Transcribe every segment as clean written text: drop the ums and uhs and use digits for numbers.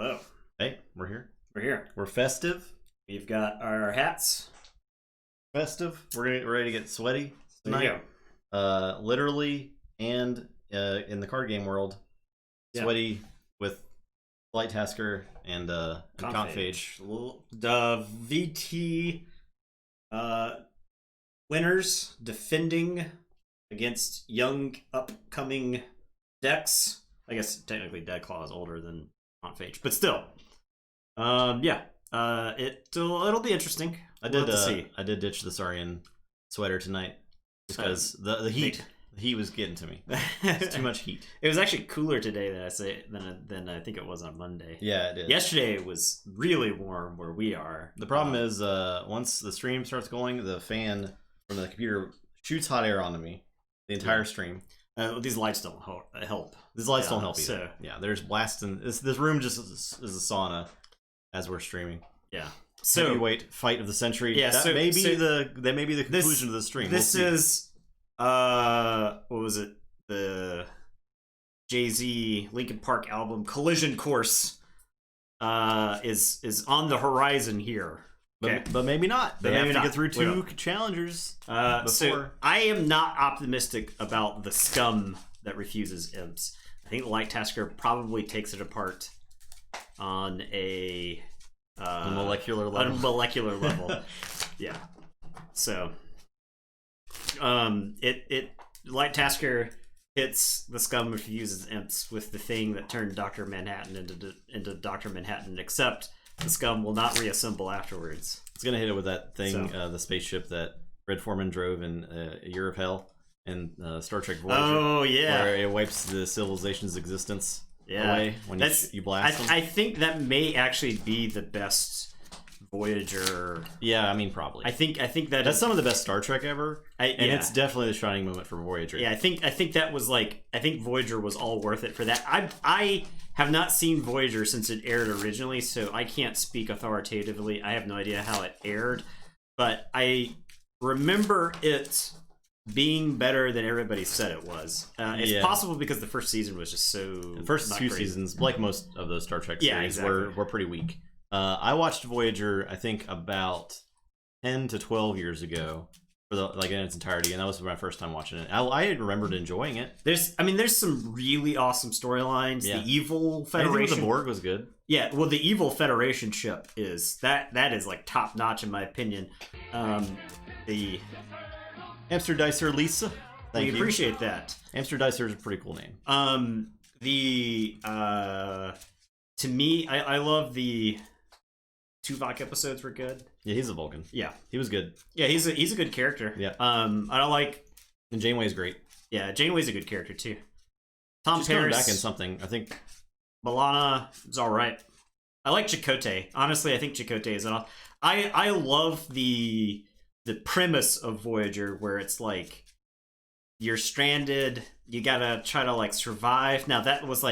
Hello. Hey, we're here. We're here. We're festive. We've got our hats. Festive. We're ready to get sweaty tonight. There Literally and in the card game world, sweaty with Flight Tasker and Keyforge. The VT winners defending against young upcoming decks. I guess technically Deadclaw is older than Keyforge, but still. It'll be interesting. I did ditch the Saurian sweater tonight because the heat was getting to me. It's too much heat. It was actually cooler today than I think it was on Monday. Yeah, it did. Yesterday it was really warm where we are. The problem is once the stream starts going, the fan from the computer shoots hot air onto me the entire stream. These lights don't help. These lights don't help either. So. Yeah, there's blasting. This room just is a sauna as we're streaming. Yeah. So heavyweight fight of the century. Yeah, that may be the conclusion of the stream. This is what was it? The Jay-Z Linkin Park album Collision Course is on the horizon here. Okay. But maybe not. They have to get through two challengers before. So I am not optimistic about the scum that refuses imps. I think Light Tasker probably takes it apart on a molecular level. On a molecular level. Yeah. So Light Tasker hits the scum refuses imps with the thing that turned Dr. Manhattan into Dr. Manhattan, except the scum will not reassemble afterwards. It's gonna hit it with that thing, the spaceship that Red Foreman drove in A Year of Hell and Star Trek Voyager. Oh yeah, where it wipes the civilization's existence away when you blast them. I think that may actually be the best Voyager. Yeah, I mean probably. I think that's some of the best Star Trek ever, and it's definitely the shining moment for Voyager. Yeah, I think that was I think Voyager was all worth it for that. I have not seen Voyager since it aired originally, so I can't speak authoritatively. I have no idea how it aired, but I remember it being better than everybody said it was. It's possible because the first season was just so. The first few seasons, like most of those Star Trek series, exactly. were pretty weak. I watched Voyager, I think, about 10 to 12 years ago, for in its entirety, and that was my first time watching it. I remembered enjoying it. There's some really awesome storylines. Yeah. The Evil Federation with the Borg was good. Yeah, well, the Evil Federation ship is that is top notch in my opinion. The Amster Dicer Lisa. Thank you. Appreciate that. Amster Dicer is a pretty cool name. To me, I love the Tuvok episodes were good. Yeah, he's a Vulcan. Yeah, he was good. Yeah, he's a good character. Yeah. I don't like. And Janeway's great. Yeah, Janeway's a good character too. She's Paris back in something. I think B'Elanna is all right. I like Chakotay. Honestly, I think Chakotay is enough. I love the premise of Voyager where it's like you're stranded, you gotta try to survive. Now that was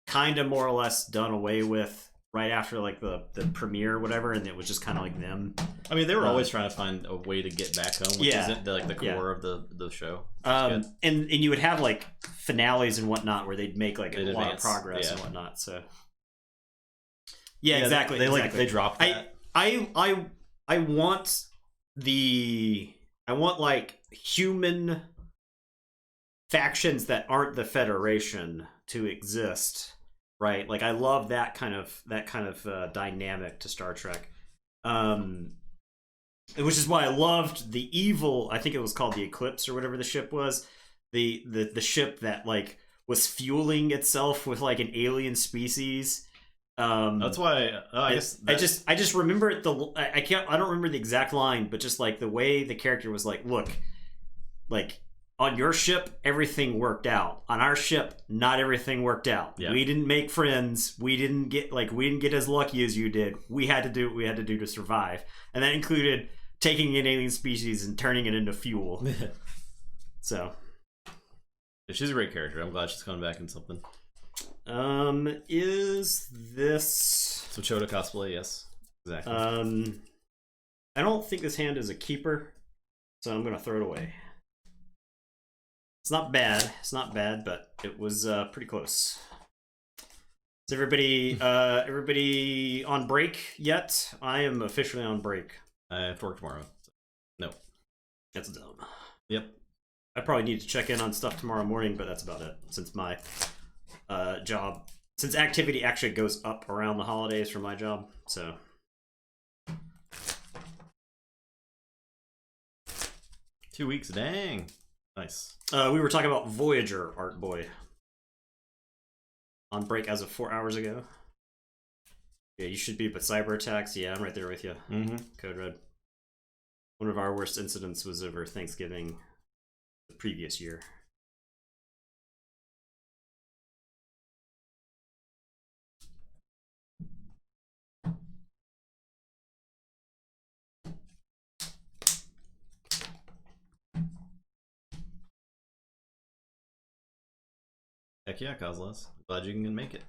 kind of more or less done away with right after the premiere or whatever, and it was just kind of them. I mean, they were always trying to find a way to get back home, which isn't the core of the show. And you would have finales and whatnot where they'd make a lot of progress and whatnot. So exactly. They dropped that. I want human factions that aren't the Federation to exist, right? I love that kind of dynamic to Star Trek, which is why I loved the evil. I think it was called the Eclipse or whatever the ship was, the ship that was fueling itself with an alien species. That's why I just remember it. I don't remember the exact line, but just the way the character was look, on your ship everything worked out. On our ship, not everything worked out. Yeah. We didn't make friends. We didn't get as lucky as you did. We had to do what we had to do to survive, and that included taking an alien species and turning it into fuel. So, she's a great character. I'm glad she's coming back in something. Is this so Chota cosplay? Yes, exactly. I don't think this hand is a keeper, so I'm gonna throw it away. It's not bad, but it was pretty close. Is everybody on break yet? I am officially on break. I have to work tomorrow. No. That's dumb. Yep. I probably need to check in on stuff tomorrow morning, but that's about it. Since my job, since activity actually goes up around the holidays for my job, so. 2 weeks, dang. Nice. We were talking about Voyager, Art Boy. On break as of 4 hours ago. Yeah, you should be, but cyber attacks, yeah, I'm right there with you. Code Red. One of our worst incidents was over Thanksgiving the previous year. Heck yeah, Coslas. Glad you can make it.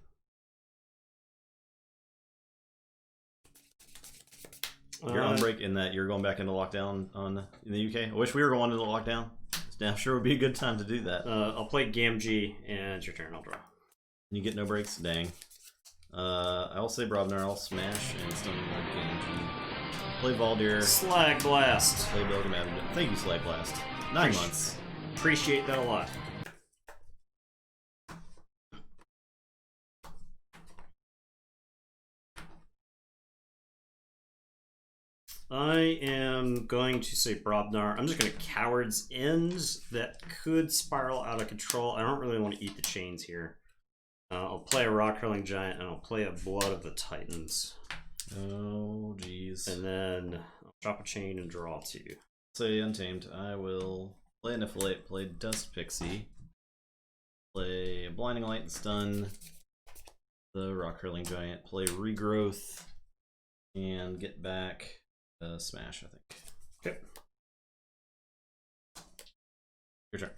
You're on break in that you're going back into lockdown in the UK. I wish we were going into lockdown. I'm sure it would be a good time to do that. I'll play Gamgee, and it's your turn. I'll draw. You get no breaks? Dang. I'll say Brobnar. I'll smash and stun Gamgee. Play Valdir. Slag Blast. Play Bill Commander. Thank you, Slag Blast. 9 months. Appreciate that a lot. I am going to say Brobnar. I'm just going to Coward's Ends that could spiral out of control. I don't really want to eat the chains here. I'll play a Rock Hurling Giant, and I'll play a Blood of the Titans. Oh, jeez. And then I'll drop a chain and draw 2. Say Untamed. I will play Niflate, play Dust Pixie, play Blinding Light and Stun the Rock Hurling Giant, play Regrowth, and get back Smash, I think. Okay. Your turn.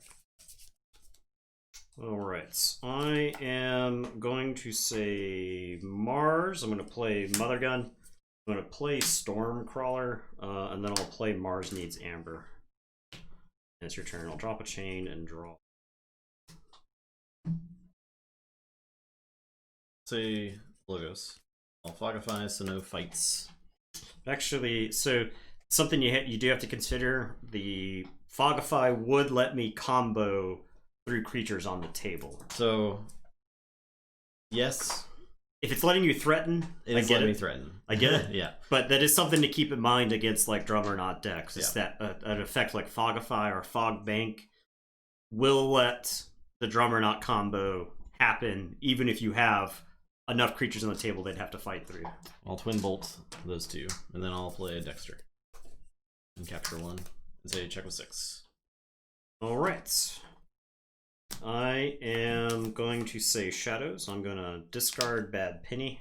Alright. I am going to say Mars. I'm going to play Mother Gun. I'm going to play Stormcrawler. And then I'll play Mars Needs Amber. And it's your turn. I'll drop a chain and draw. Say Logos. I'll Fogify, so no fights. Actually, so something you do have to consider, the Fogify would let me combo 3 creatures on the table. So, yes. If it's letting you threaten, I get it. Threaten. I get it. Yeah. But that is something to keep in mind against like Drummer Not decks. It's Yeah. that an effect like Fogify or Fog Bank will let the Drummer Not combo happen, even if you have enough creatures on the table they'd have to fight through. I'll Twin Bolt those 2, and then I'll play Dexter. And capture 1, and say check with 6. Alright. I am going to say Shadows. I'm going to discard Bad Penny.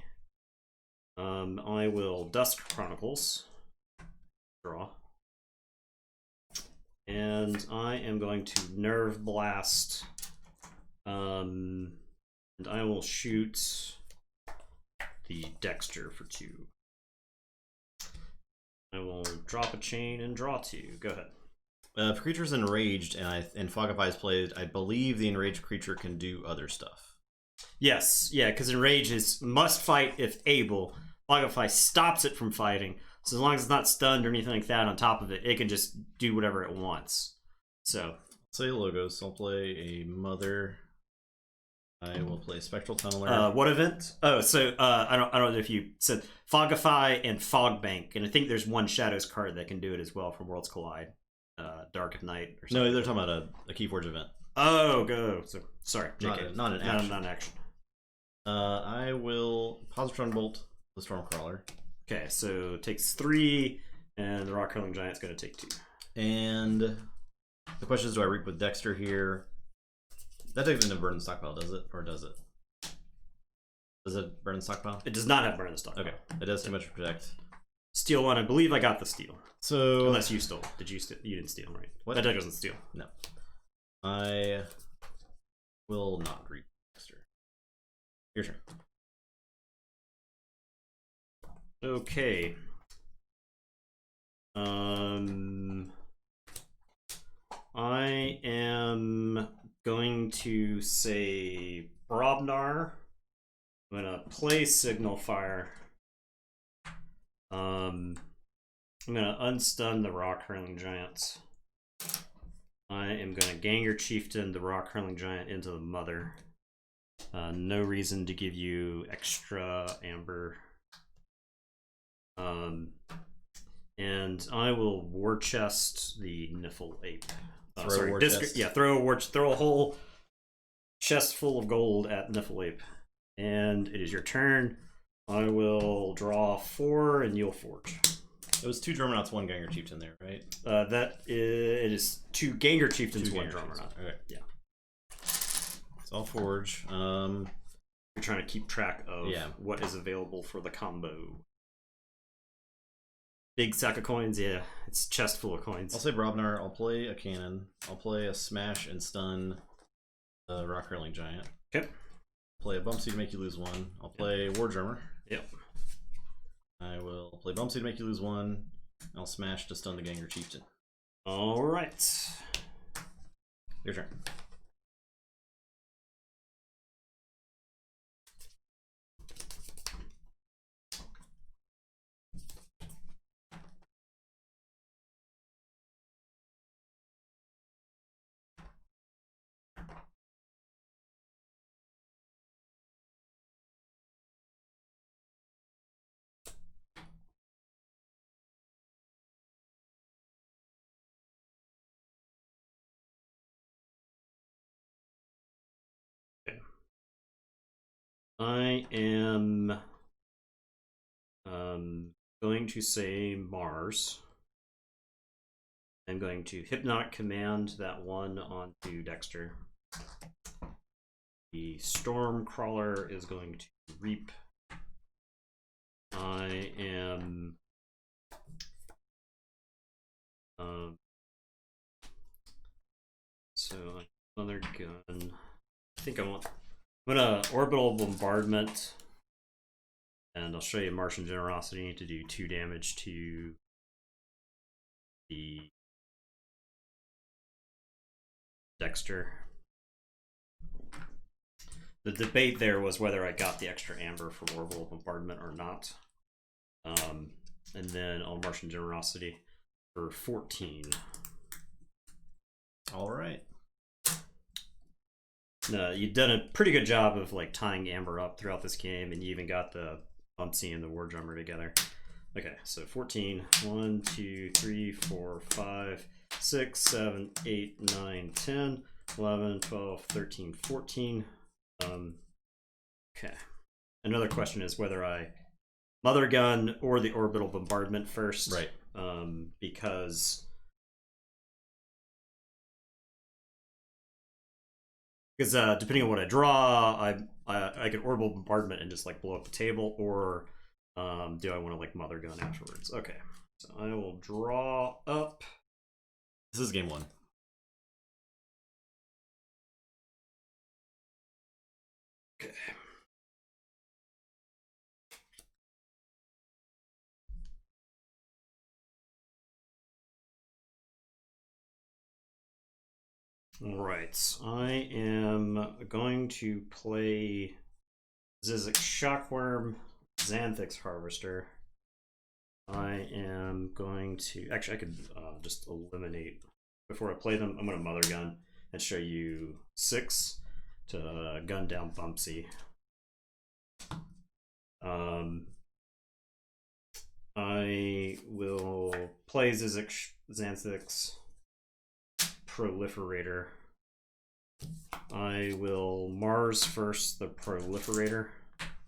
I will Dusk Chronicles. Draw. And I am going to Nerve Blast. And I will shoot the Dexter for 2. I will drop a chain and draw 2. Go ahead. If creature's enraged and Fogify is played, I believe the enraged creature can do other stuff. Yes, yeah, because enrage is must fight if able. Fogify stops it from fighting, so as long as it's not stunned or anything like that on top of it, it can just do whatever it wants. So, say Logos. I'll play a Mother. I will play Spectral Tunneler. What event? Oh, so I don't know if you said Fogify and Fog Bank, and I think there's one Shadows card that can do it as well from Worlds Collide. Dark of Night or something. No, they're talking about a Keyforge event. Oh, go. So, sorry, JK. Not an action. Not an action. I will Positron Bolt the Stormcrawler. Okay, so it takes 3, and the Rock Hurling Giant's going to take 2. And the question is, do I reap with Dexter here? That doesn't have Burn in Stockpile, does it? Or does it? Does it Burn in Stockpile? It does not have Burn in Stockpile. Okay, it does too much to protect. Steal 1, I believe I got the steal. So unless you stole. Did you steal? You didn't steal, right? What? That deck doesn't steal. No. I will not reap Dexter. Your turn. Okay. I am going to say Brobnar. I'm gonna play Signal Fire. I'm gonna unstun the Rock Hurling Giants. I am gonna Ganger Chieftain the Rock Hurling Giant into the Mother. No reason to give you extra amber. And I will War Chest the Niffle Ape. Throw a whole chest full of gold at Niffle Ape. And it is your turn. I will draw 4 and you'll forge. It was 2 Dreamernauts, 1 Ganger Chieftain there, right? It is 2 Ganger Chieftains, 1 Ganger Dreamernauts. Okay. Yeah. So I'll forge. You're trying to keep track of what is available for the combo. Big sack of coins, yeah. It's chest full of coins. I'll say Brobnar. I'll play a cannon. I'll play a smash and stun the Rock Hurling Giant. Okay. Play a Bump Seed to make you lose 1. I'll play War Drummer. Yep. I will play Bump Seed to make you lose 1. I'll smash to stun the Ganger Chieftain. Alright. Your turn. I am going to say Mars. I'm going to Hypnotic Command that one onto Dexter. The Stormcrawler is going to Reap. I am so another gun. I think I'm gonna Orbital Bombardment, and I'll show you Martian Generosity to do 2 damage to the Dexter. The debate there was whether I got the extra amber for Orbital Bombardment or not. And then I'll Martian Generosity for 14. All right. You've done a pretty good job of like tying amber up throughout this game, and you even got the Bumpsy and the War Drummer together. Okay, so 14. 1, 2, 3, 4, 5, 6, 7, 8, 9, 10, 11, 12, 13, 14. Okay. Another question is whether I Mother Gun or the Orbital Bombardment first. Right. Because depending on what I draw, I can Orbital Bombardment and just like blow up the table, or do I want to like Mother Gun afterwards? Okay, so I will draw up. This is game 1. Okay. Alright, I am going to play Zizek Shockworm, Xanthix Harvester. I am going to... Actually, I could just eliminate... Before I play them, I'm going to Mother Gun and show you 6 to gun down Bumpsy. I will play Zizek Xanthix Proliferator. I will Mars first the Proliferator,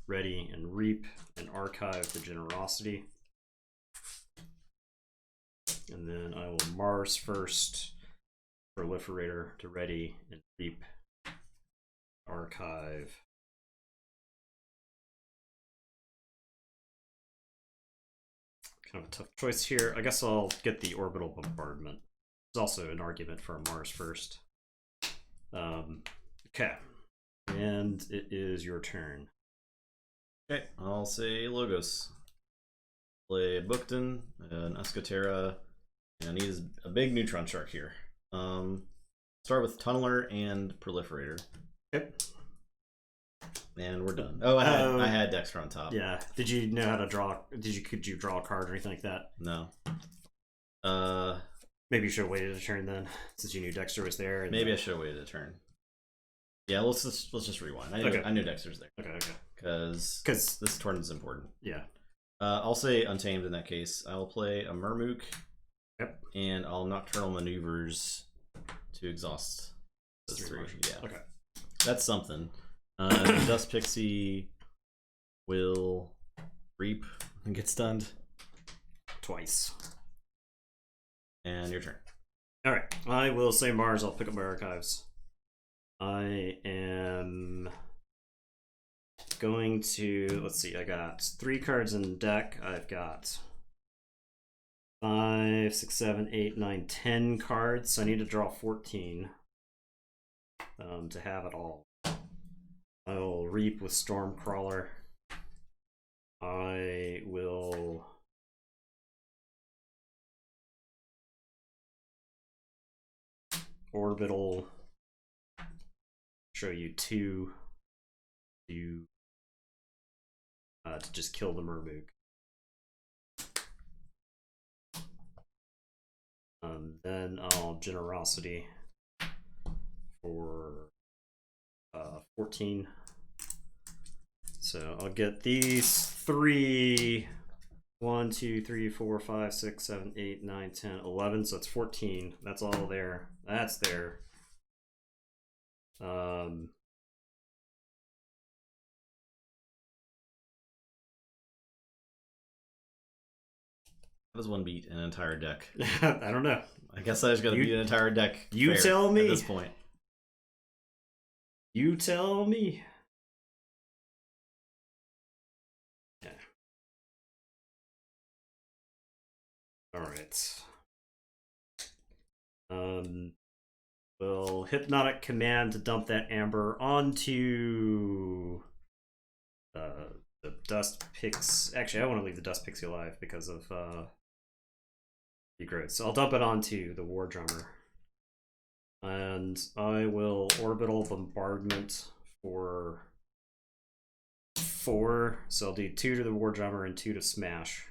ready and Reap and Archive the Generosity. And then I will Mars first Proliferator to ready and Reap, Archive. Kind of a tough choice here. I guess I'll get the Orbital Bombardment. There's also an argument for a Mars first. Okay. And it is your turn. Okay, I'll say Logos. Play Bookton, an Escotera, and he's a big Neutron Shark here. Start with Tunneler and Proliferator. Yep. And we're done. Oh, I had Dexter on top. Yeah. Did you know how to draw? Could you draw a card or anything like that? No. Maybe you should have waited a turn then, since you knew Dexter was there. And maybe I should have waited a turn. Yeah, let's just rewind. I knew Dexter's there. Okay. Because this tournament's important. Yeah. I'll say Untamed in that case. I'll play a Murmook. Yep. And I'll Nocturnal Maneuvers to exhaust those three. Yeah. Okay. That's something. Dust Pixie will reap and get stunned. Twice. And your turn. Alright. I will say Mars. I'll pick up my archives. I am going to, let's see, I got 3 cards in the deck. I've got 5, 6, 7, 8, 9, 10 cards. So I need to draw 14 to have it all. I will reap with Stormcrawler. I will Orbital. Show you 2 to just kill the Murmook. Then I'll Generosity for 14. So I'll get these 3. 1, 2, 3, 4, 5, 6, 7, 8, 9, 10, 11. So it's 14. That's all there. That's there. How does one beat an entire deck? I don't know. I guess I just gotta beat an entire deck. You tell me. At this point. You tell me. Yeah. Alright. We'll Hypnotic Command to dump that amber onto the Dust Pix. Actually, I want to leave the Dust Pixie alive because of regrowth. So I'll dump it onto the War Drummer. And I will Orbital Bombardment for 4. So I'll do 2 to the War Drummer and 2 to Smash.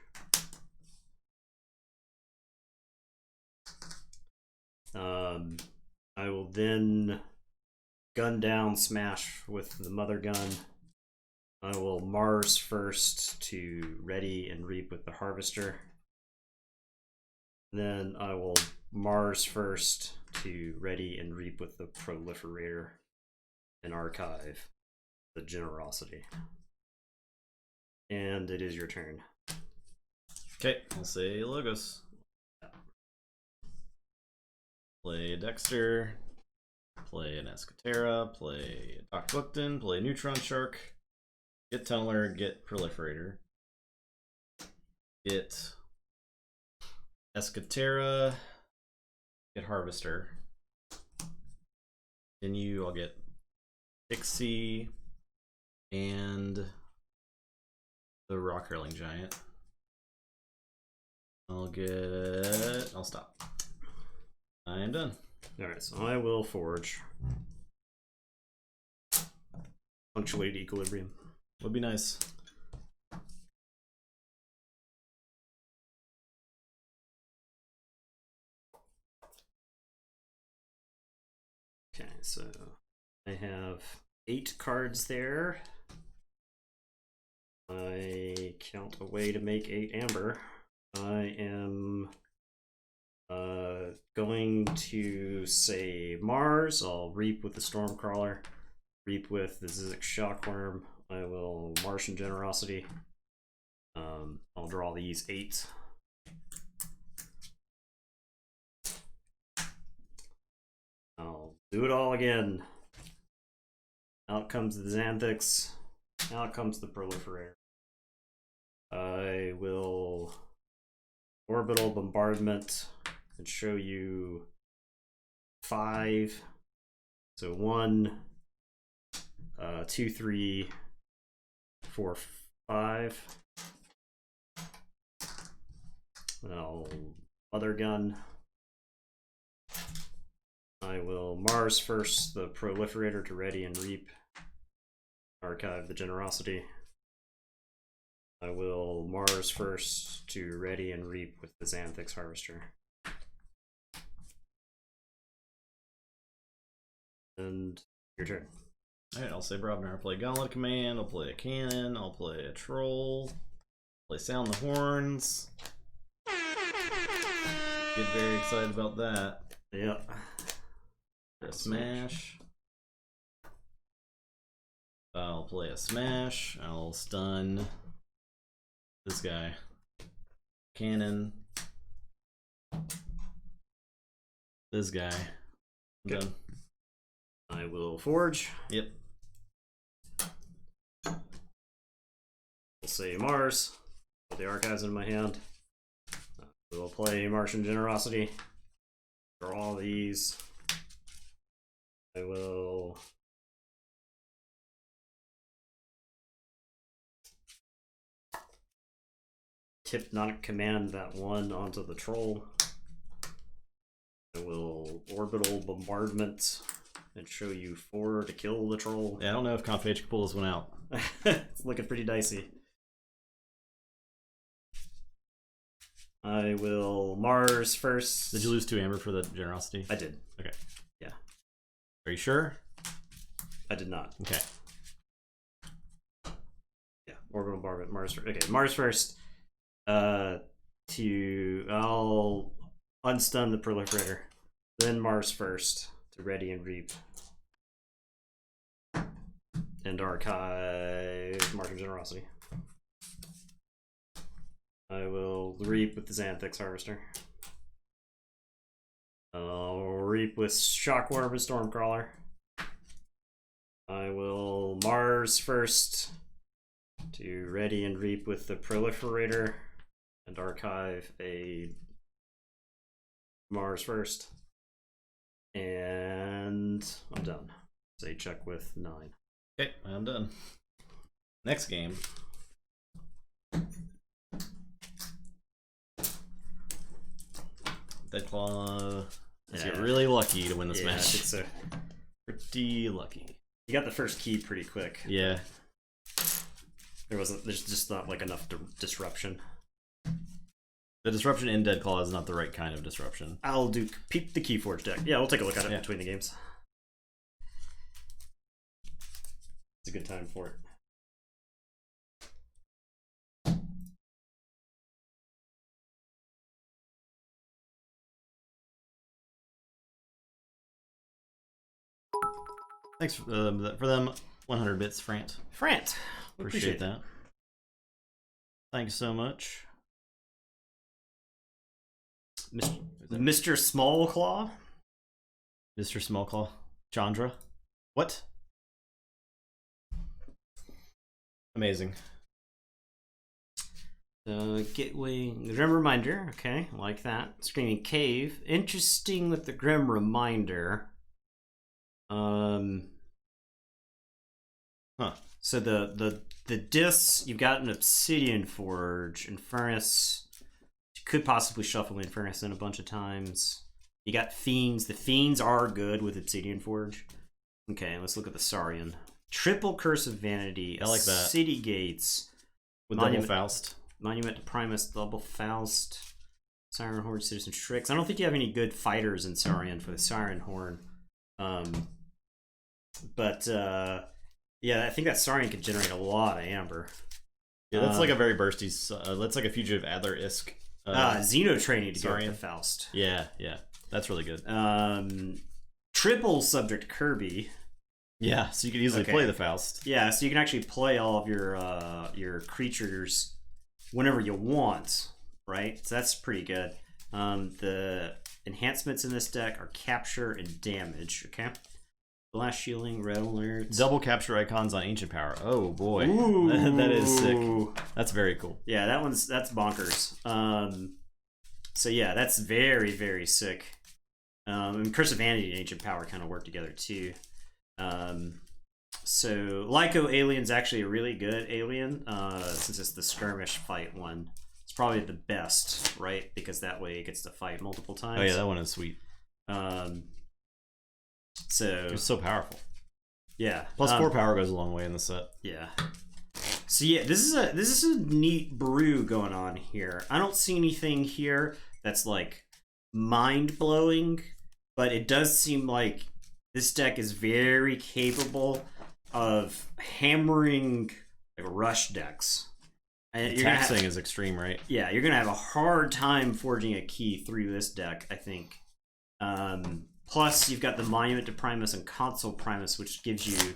I will then gun down Smash with the Mother Gun. I will Mars first to ready and reap with the Harvester. Then I will Mars first to ready and reap with the Proliferator and archive the Generosity. And it is your turn. Okay, I'll say Logos. Play Dexter, play an Escatera, play Doc Bookton, play Neutron Shark, get Tunneler, get Proliferator, get Escatera, get Harvester. Then I'll get Pixie and the Rock Hurling Giant. I'll stop. I am done. Alright, so I will forge. Punctuated Equilibrium. Would be nice. Okay, so I have 8 cards there. I count a way to make 8 amber. I am going to say Mars. I'll reap with the Stormcrawler, reap with the Zizek Shockworm. I will Martian Generosity. I'll draw these 8. I'll do it all again. Out comes the Xanthix. Out comes the Proliferator. I will Orbital Bombardment and show you 5. So 1, 2, 3, 4, 5. And I'll Mother Gun. I will Mars first, the Proliferator to ready and reap. Archive the Generosity. I will Mars first to ready and reap with the Xanthix Harvester. And your turn. Alright, I'll say Brobner. I'll play Gauntlet Command, I'll play a Cannon, I'll play a Troll, play Sound the Horns. Get very excited about that. Yep. A Smash. I'll play a Smash. I'll stun this guy. Cannon. This guy. I'm done. I will Forge. Yep. We'll say Mars. Put the Archives in my hand. We'll play Martian Generosity. Draw these. I will Hypnotic Command that one onto the Troll. I will Orbital Bombardment and show you 4 to kill the Troll. Yeah, I don't know if Confage can pull this one out. It's looking pretty dicey. I will Mars first. Did you lose 2 amber for the Generosity? I did. Okay. Yeah. Are you sure? I did not. Okay. Yeah. Orbital Bombardment, Mars first. Okay, Mars first. I'll unstun the Proliferator. Then Mars first to ready and reap. And archive Martian Generosity. I will reap with the Xanthix Harvester. I'll reap with Shockworm and Stormcrawler. I will Mars first to ready and reap with the Proliferator and archive a Mars first. And I'm done. Say check with 9. Okay, I'm done. Next game. Deadclaw has to get really lucky to win this match. I think so. Pretty lucky. You got the first key pretty quick. Yeah. There's just not like enough disruption. The disruption in Deadclaw is not the right kind of disruption. I'll do peep the Keyforge deck. Yeah, we'll take a look at it between the games. It's a good time for it. Thanks for them 100 bits, Frant. Frant, Appreciate that. Thanks so much. Mr. Smallclaw? Mr. Smallclaw. Chandra. What? Amazing. Gateway, Grim Reminder. Okay, like that. Screaming Cave. Interesting with the Grim Reminder. So the discs, you've got an Obsidian Forge, Infernus. You could possibly shuffle Infernus in a bunch of times. You got Fiends. The Fiends are good with Obsidian Forge. Okay, let's look at the Saurian. Triple Curse of Vanity. I like that. City Gates. With Double Faust. Monument to Primus, Double Faust. Siren Horn, Citizen Strix. I don't think you have any good fighters in Saurian for the Siren Horn. Yeah, I think that Saurian could generate a lot of amber. Yeah, that's like a very bursty. That's like a Fugitive Adler-esque. Xeno training to Saurian. go with the Faust. Yeah, that's really good. Triple Subject Kirby. Yeah, so you can easily play the Faust. Yeah, so you can actually play all of your creatures whenever you want, right? So that's pretty good. The enhancements in this deck are capture and damage. Okay. Blast shielding, red alert. Double capture icons on Ancient Power. Oh boy, Ooh. that is sick. That's very cool. Yeah, that's bonkers. So yeah, that's very, very sick. And Curse of Vanity and Ancient Power kind of work together too. So Lyco Alien's actually a really good alien, since it's the skirmish fight one. It's probably the best, right? Because that way it gets to fight multiple times. Oh yeah, that one is sweet. So it's so powerful. Yeah. Plus 4 power goes a long way in the set. Yeah. So yeah, this is a neat brew going on here. I don't see anything here that's like mind blowing, but it does seem like this deck is very capable of hammering like rush decks. And taxing is extreme, right? Yeah, you're gonna have a hard time forging a key through this deck, I think. Plus, you've got the Monument to Primus and Console Primus, which gives you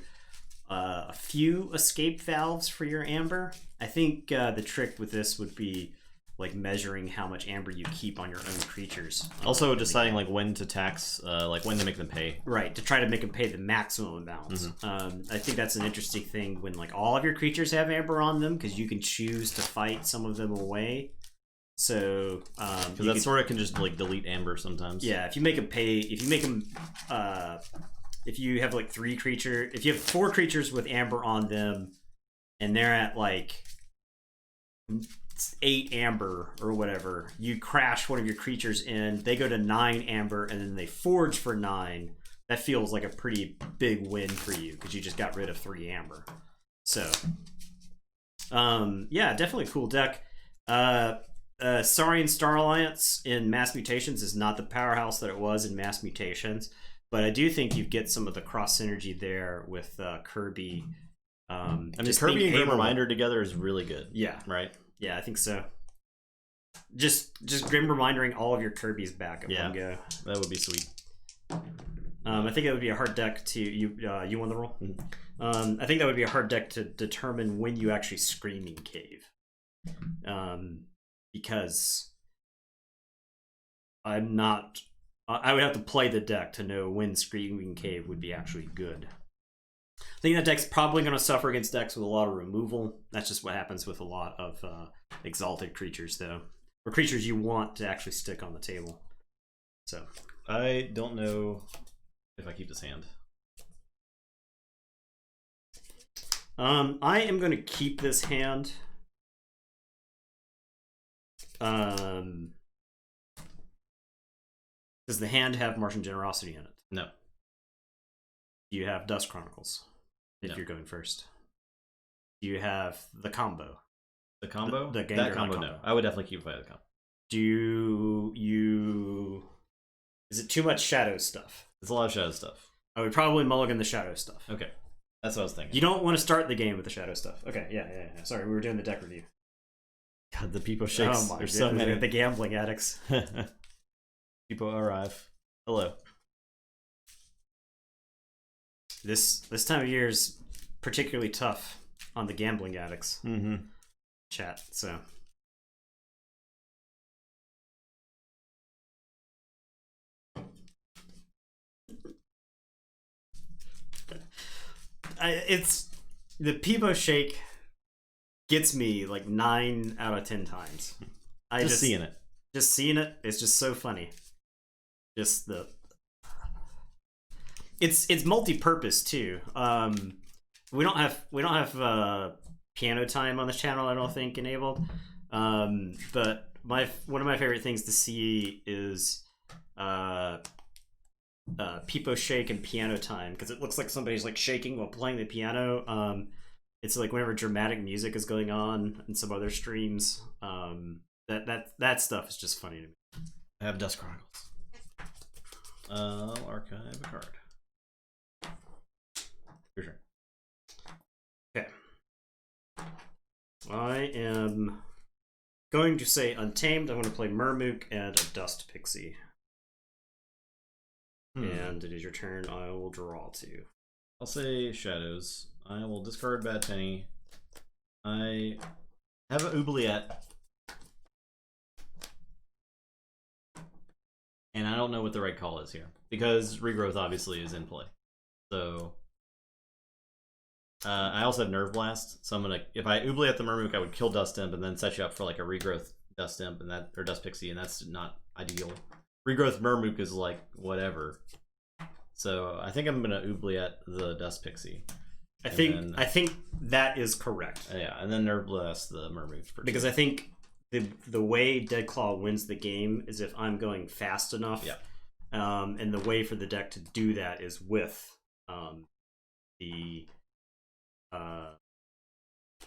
a few escape valves for your amber. I think the trick with this would be like measuring how much amber you keep on your own creatures. Also deciding like when to tax, like when to make them pay. Right, to try to make them pay the maximum amount. I think that's an interesting thing when like all of your creatures have amber on them, because you can choose to fight some of them away. So because that sort of can just like delete amber sometimes. Yeah, if you make them pay, if you make them, if you have like 3 creatures, if you have 4 creatures with amber on them, and they're at like 8 amber or whatever, you crash one of your creatures in, they go to 9 amber, and then they forge for 9. That feels like a pretty big win for you because you just got rid of 3 amber. So yeah, definitely a cool deck. Saurian Star Alliance in Mass Mutations is not the powerhouse that it was in Mass Mutations, but I do think you get some of the cross synergy there with Kirby. I mean, Kirby and Grim Reminder together is really good. Yeah, right. Yeah, I think so. Just Grim Remindering all of your Kirby's back at one go. That would be sweet. I think it would be a hard deck to you won the roll. I think that would be a hard deck to determine when you actually Screaming Cave, because I'm not. I would have to play the deck to know when Screaming Cave would be actually good. I think that deck's probably going to suffer against decks with a lot of removal. That's just what happens with a lot of exalted creatures, though, or creatures you want to actually stick on the table. So I don't know if I keep this hand. I am going to keep this hand. Does the hand have Martian Generosity in it? No. You have Dust Chronicles if you're going first. You have the combo. The combo? The that combo, no. I would definitely keep playing the combo. Do you... Is it too much shadow stuff? It's a lot of shadow stuff. I would probably mulligan the shadow stuff. Okay. That's what I was thinking. You don't want to start the game with the shadow stuff. Okay, yeah. Sorry, we were doing the deck review. God, the people shakes. Oh my There's goodness, so many. the gambling addicts. People arrive. Hello. This time of year is particularly tough on the gambling addicts. Chat, so. It's the Peebo shake gets me like 9 out of 10 times. Just seeing it. Just seeing it, it's just so funny. Just the it's multi-purpose too. We don't have piano time on this channel, I don't think, enabled. But one of my favorite things to see is Peebo shake and piano time, because it looks like somebody's like shaking while playing the piano. It's like whenever dramatic music is going on in some other streams. That stuff is just funny to me. I have Dust Chronicles. I'll archive a card. Your turn. Okay. I am going to say Untamed. I'm going to play Murmook and a Dust Pixie. And it is your turn. I will draw 2. I'll say Shadows. I will discard Bad Penny. I have an Oubliette. And I don't know what the right call is here, because Regrowth obviously is in play. So I also have Nerve Blast, so I'm gonna, if I Oubliette the Murmook, I would kill Dust Imp and then set you up for like a Regrowth Dust Imp and that, or Dust Pixie, and that's not ideal. Regrowth Murmook is like whatever. So I think I'm gonna Oubliette the Dust Pixie. I think that is correct. Yeah, and then Nerve Blast the Murmook for 2. Because I think the way Deadclaw wins the game is if I'm going fast enough. Yeah. And the way for the deck to do that is with the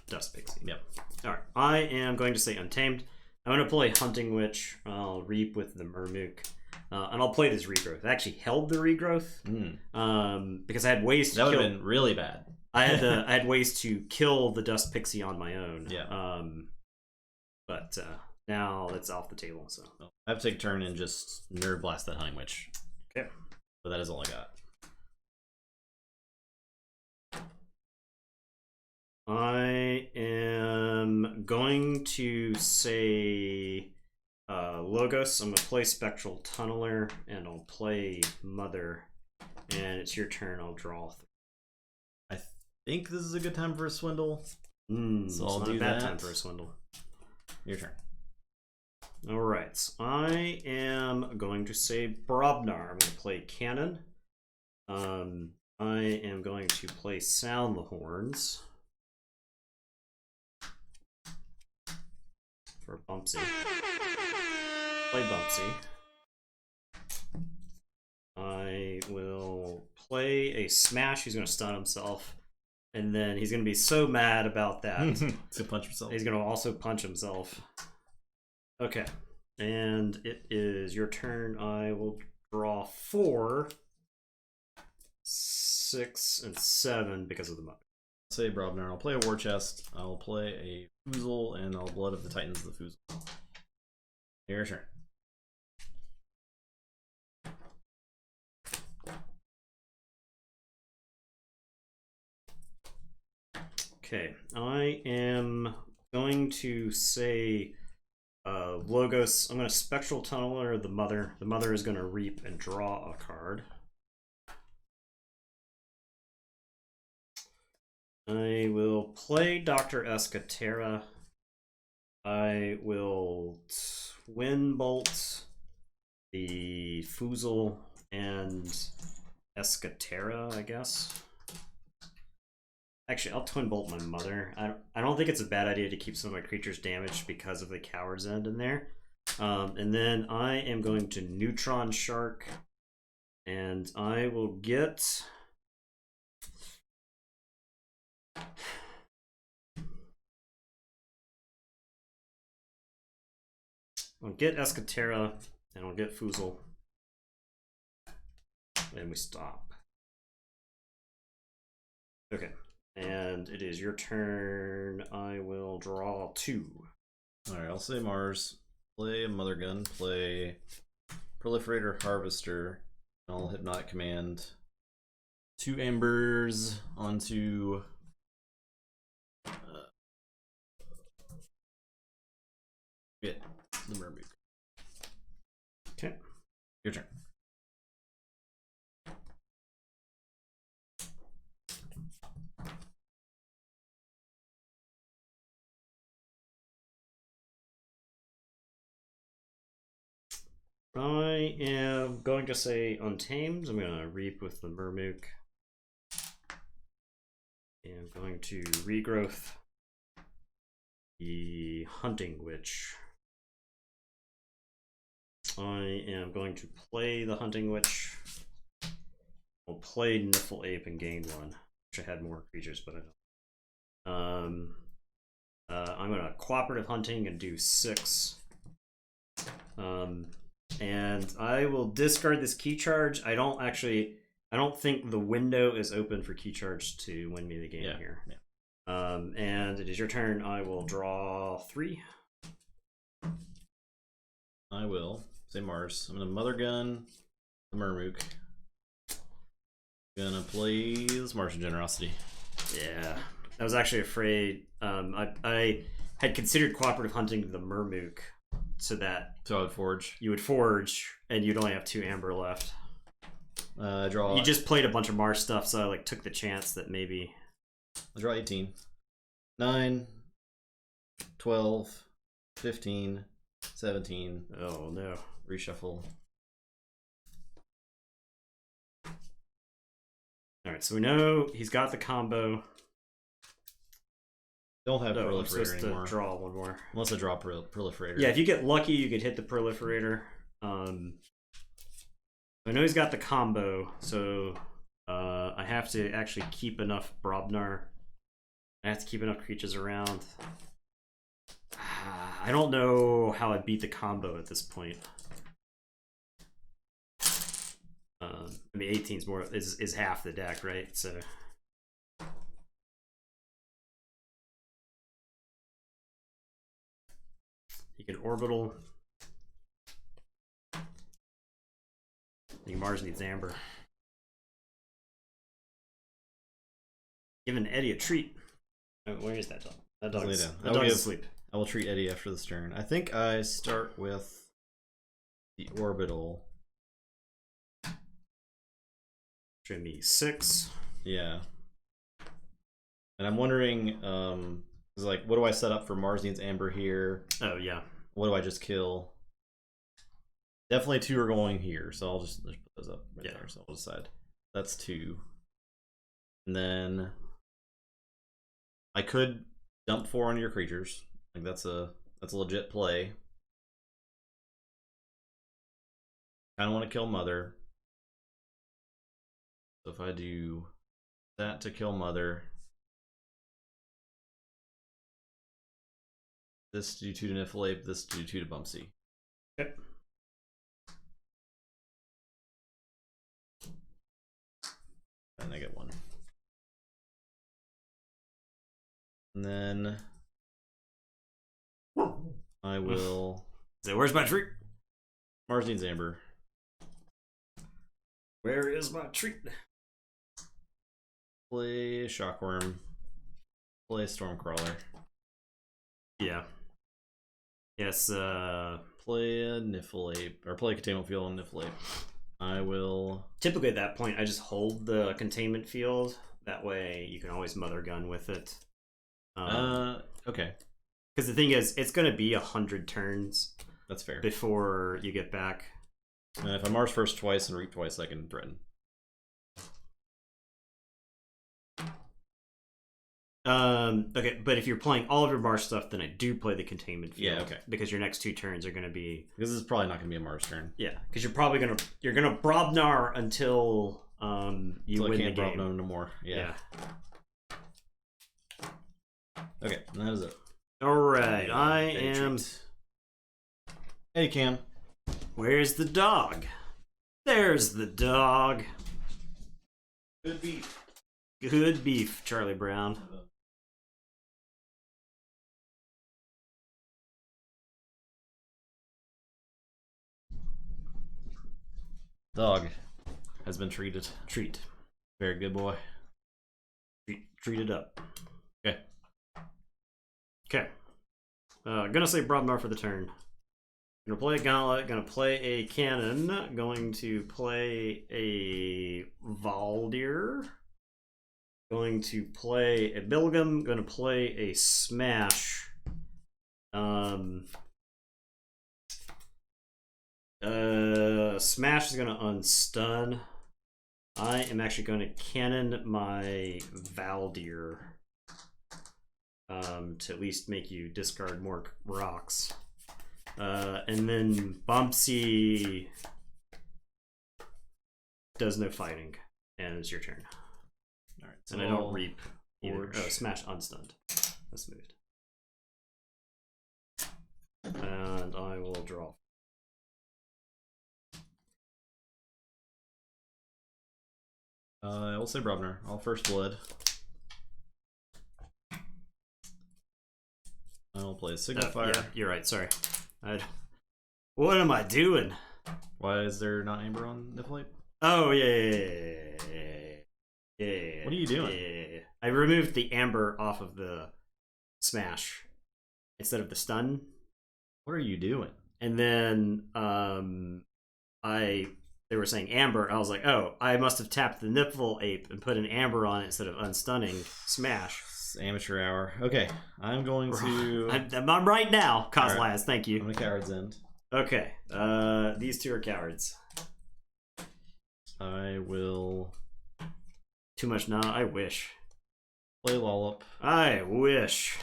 Dust Pixie. Yep. Alright, I am going to say Untamed. I'm going to play Hunting Witch. I'll Reap with the Mermook. And I'll play this Regrowth. I actually held the Regrowth because I had ways to That would have been really bad. I had ways to kill the Dust Pixie on my own. Yeah. But now that's off the table. So I have to take a turn and just Nerve Blast that Hunting Witch. Okay. But that is all I got. I am going to say Logos. I'm going to play Spectral Tunneler, and I'll play Mother. And it's your turn. I'll draw. I think this is a good time for a swindle. So I'll do that. Time for a swindle. Your turn. All right. I am going to say Brobnar. I'm going to play Cannon. I am going to play Sound the Horns for Bumpsy. Play Bumpsy. I will play a Smash. He's going to stun himself. And then he's going to be so mad about that. He's going to punch himself. He's going to also punch himself. Okay. And it is your turn. I will draw 4, 6, and 7 because of the mother. Say Brobnar. I'll play a War Chest. I'll play a Foozle, and I'll Blood of the Titans of the Foozle. Your turn. Okay, I am going to say Logos. I'm going to Spectral Tunneler the Mother. The Mother is going to Reap and draw a card. I will play Dr. Escatera. I will Twin Bolt the Foozle and Escatera, I guess. Actually, I'll Twin Bolt my Mother. I don't think it's a bad idea to keep some of my creatures damaged because of the Coward's End in there. And then I am going to Neutron Shark. And I will get... I'll get Escatera, and I'll get Foozle. And we stop. Okay. And it is your turn. I will draw 2. Alright, I'll say Mars. Play a Mother Gun. Play Proliferator Harvester. I'll Hypnotic Command. 2 Embers onto... the Mermook. Okay. Your turn. I am going to say Untamed. I'm going to Reap with the Mermook. And I'm going to Regrowth the Hunting Witch. I am going to play the Hunting Witch. I'll play Niffle Ape and gain 1. Wish I had more creatures, but I don't. I'm going to Cooperative Hunting and do 6. And I will discard this Key Charge. I don't think the window is open for Key Charge to win me the game here. Yeah. And it is your turn. I will draw 3. I will say Mars. I'm gonna Mother Gun the Mermook. Gonna play this Martian Generosity. Yeah, I was actually afraid. I had considered Cooperative Hunting the Mermook so that I would forge. You would forge, and you'd only have 2 amber left. Draw. You just played a bunch of Mars stuff, so I like took the chance that maybe. I draw 18. 9, 12, 15, 17. Oh no. Reshuffle. Alright, so we know he's got the combo. Don't have I'm Proliferator supposed anymore. to draw 1 more. Unless I draw Proliferator. Yeah, if you get lucky, you could hit the Proliferator. I know he's got the combo, so I have to actually keep enough Brobnar. I have to keep enough creatures around. I don't know how I beat the combo at this point. I mean, 18's more is half the deck, right? So you can orbital. I think Mars needs Amber. Giving Eddie a treat. Oh, where is that dog? That dog is asleep. I will treat Eddie after this turn. I think I start with the orbital. Show me 6. Yeah. And I'm wondering, like, what do I set up for Mars needs Amber here? Oh, yeah. What do I just kill? Definitely 2 are going here, so I'll just put those up right there, so I'll decide. That's 2. And then I could dump 4 on your creatures. Like that's a legit play. I don't want to kill Mother. So if I do that to kill Mother, this to do 2 to Niffle, this to do 2 to Bumpsy. Okay. And I get 1. And then I will. So where's my treat? Mars needs Amber. Where is my treat? Play Shockworm. Play Stormcrawler. Yeah. Yes. Play a Niffle, or play Containment Field on Niffle. I will. Typically at that point, I just hold the containment field. That way, you can always Mother Gun with it. Okay. Because the thing is, it's going to be 100 turns. That's fair. Before you get back. And if I Mars first twice and Reap twice, I can threaten. Okay, but if you're playing all of your Mars stuff, then I do play the containment field. Yeah, okay. Because your next 2 turns are going to be. Because this is probably not going to be a Mars turn. Yeah, because you're probably gonna Brobnar until you win the game. Brobnar no more. Yeah. Okay, and that is it. All right, I am. Hey, Cam. Where's the dog? There's the dog. Good beef. Good beef, Charlie Brown. Dog has been treated. Treat. Very good boy. Treat it up. Okay. Okay. Gonna say Brobnar for the turn. Gonna play a Gauntlet, gonna play a Cannon, going to play a Valdir, going to play a Bilgam, gonna play a Smash. Smash is gonna unstun. I am actually going to Cannon my Valdir. To at least make you discard more rocks. And then Bumpsy does no fighting, and it's your turn. Alright, so and I don't reap either. Oh, Smash unstunned. That's moved. And I will draw. I will say Brobnar. I'll first blood. I'll play Signifier. Yeah, you're right. Sorry. What am I doing? Why is there not Amber on Niffle? Oh yeah. What are you doing? Yeah. I removed the Amber off of the Smash instead of the stun. What are you doing? And then they were saying Amber. I was like, oh, I must have tapped the Nipple Ape and put an Amber on it instead of unstunning Smash. It's amateur hour. Okay, I'm going to. I'm right now, Kozlaz. Right. Thank you. I'm gonna Coward's End. Okay, these 2 are cowards. I will. Too much now. I wish. Play Lollop. I wish.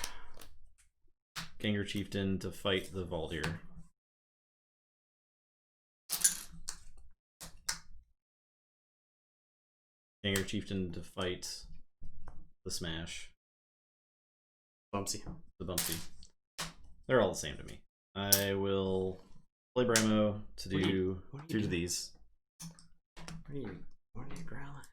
Ganger Chieftain to fight the Valdir. Ganger Chieftain to fight the Smash. Bumpsy. The Bumpsy. They're all the same to me. I will play Bramo to do 2 to these. What are you growling?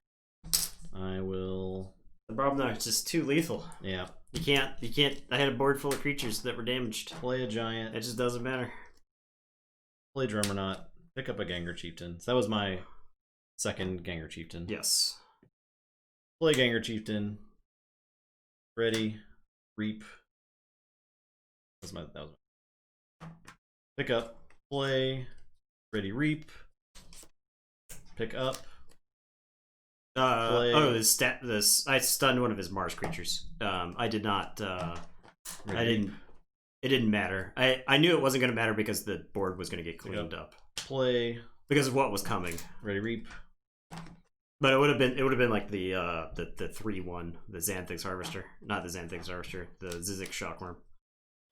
I will. The problem though, it's just too lethal. Yeah. You can't. I had a board full of creatures that were damaged. Play a Giant. It just doesn't matter. Play Drummernaut. Pick up a Ganger Chieftain. So that was my second Ganger Chieftain. Yes. Play Ganger Chieftain. Ready. Reap. That was my. Pick up. Play. Ready. Reap. Pick up. Play. Oh, this I stunned one of his Mars creatures. I did not. I didn't. It didn't matter. I knew it wasn't going to matter because the board was going to get cleaned up. Play because of what was coming. Ready. Reap. But it would have been like the 3/1, the Xanthix Harvester, not the Xanthix Harvester, the Zizix Shockworm.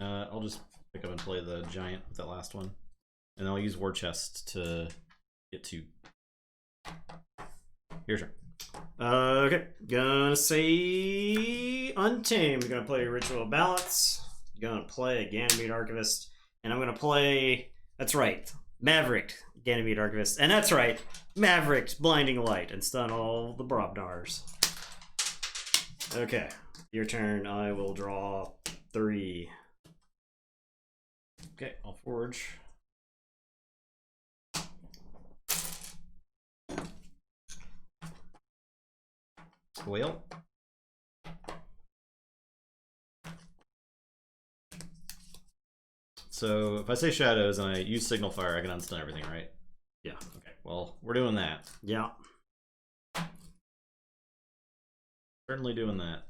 I'll just pick up and play the Giant with that last one, and I'll use War Chest to get 2. Your turn. Okay, gonna say Untamed. Gonna play Ritual Balance. Gonna play Ganymede Archivist, and I'm gonna play. That's right, Maverick Ganymede Archivist, and that's right, Maverick Blinding Light, and stun all the Brobnars. Okay, your turn. I will draw 3. Okay, I'll forge. Whale. So if I say shadows and I use Signal Fire, I can unstun everything, right? Yeah. Okay. Well, we're doing that. Yeah. Certainly doing that.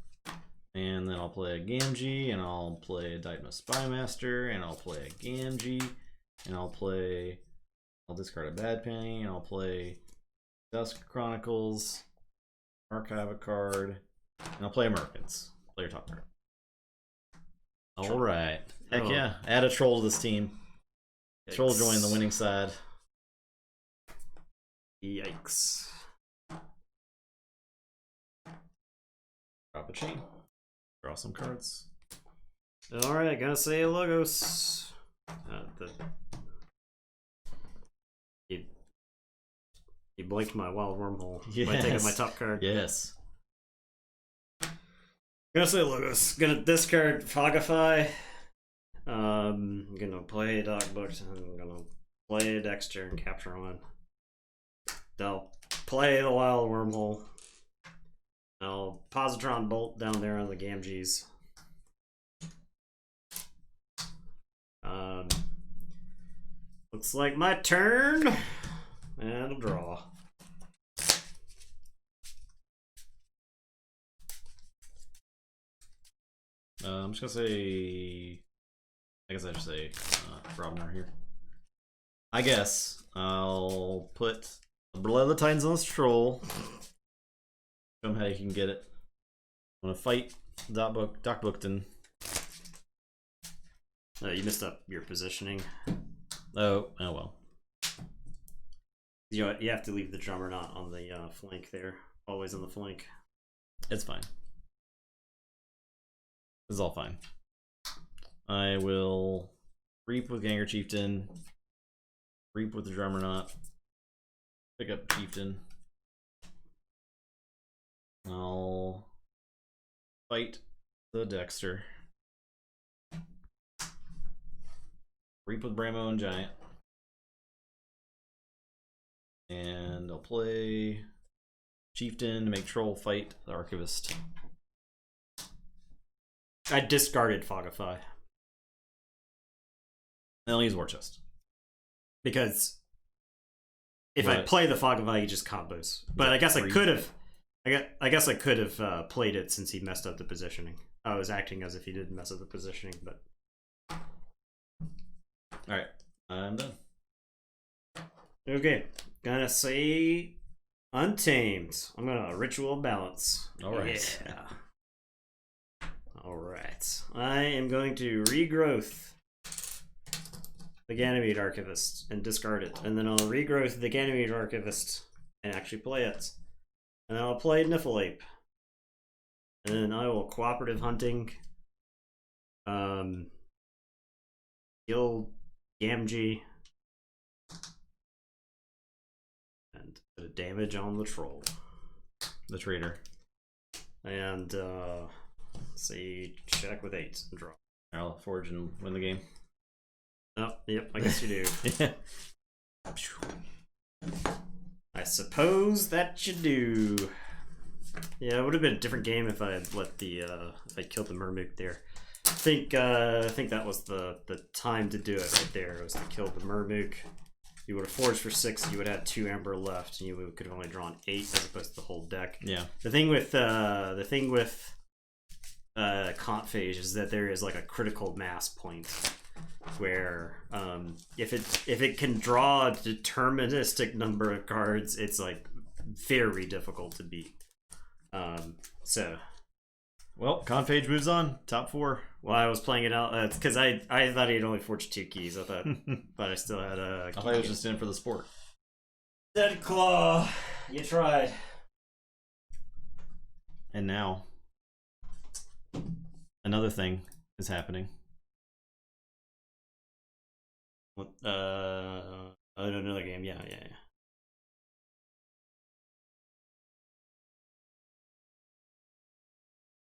And then I'll play a Gamgee, and I'll play a Diagnos Spymaster, and I'll play a Gamgee, and I'll discard a Bad Penny, and I'll play Dusk Chronicles, archive a card, and I'll play Americans. Play your top card. Alright. Heck yeah. Add a troll to this team. Yikes. Troll join the winning side. Yikes. Drop a chain. Draw some cards. Alright, gonna say Logos. He blinked my wild wormhole by taking my top card. Yes. Gonna say Logos. Gonna discard Fogify. Gonna play Dog Books. I'm gonna play Dexter and capture 1. They'll play the wild wormhole. I'll Positron Bolt down there on the Gamgees. Looks like my turn. And I'll draw. I'm just gonna say. I guess I should say Robnar here. I guess I'll put Blood of the Titans on this troll. Show him how you can get it. I'm gonna fight Doc Bookton. You missed up your positioning. Oh well. You have to leave the drummer not on the flank there. Always on the flank. It's fine. It's all fine. I will Reap with Ganger Chieftain. Reap with the drummer knot. Pick up Chieftain. I'll fight the Dexter. Reap with Bramo and Giant. And I'll play Chieftain to make Troll fight the Archivist. I discarded Fogify. And I'll use War Chest. Because if I play the Fogify, he just combos. But I guess I could have. I guess I could have played it since he messed up the positioning. I was acting as if he didn't mess up the positioning, but. Alright, I'm done. Okay, gonna say Untamed. I'm gonna Ritual Balance. Alright. Yeah. Alright. I am going to Regrowth the Ganymede Archivist and discard it. And then I'll Regrowth the Ganymede Archivist and actually play it. And then I'll play Niffleape. And then I will cooperative hunting. Kill Gamgee. And put a damage on the troll. The traitor. And let's see, check with 8 and draw. I'll forge and win the game. Oh, yep, I guess you do. Yeah. I suppose that you do. Yeah, it would have been a different game if I had let the if I killed the Mermook there. I think that was the time to do it right there. Was to kill the Mermook. You would have forged for 6. You would have had 2 amber left, and you could have only drawn 8 as opposed to the whole deck. Yeah. The thing with Confage is that there is like a critical mass point where if it can draw a deterministic number of cards, it's like very difficult to beat. So, well, Confage moves on. Top 4. Well, I was playing it out. It's because I thought he'd only forged 2 keys. I thought, but I still had a. I thought he was just in for the sport. Dead Claw, you tried. And now, another thing is happening. What? Another game. Yeah.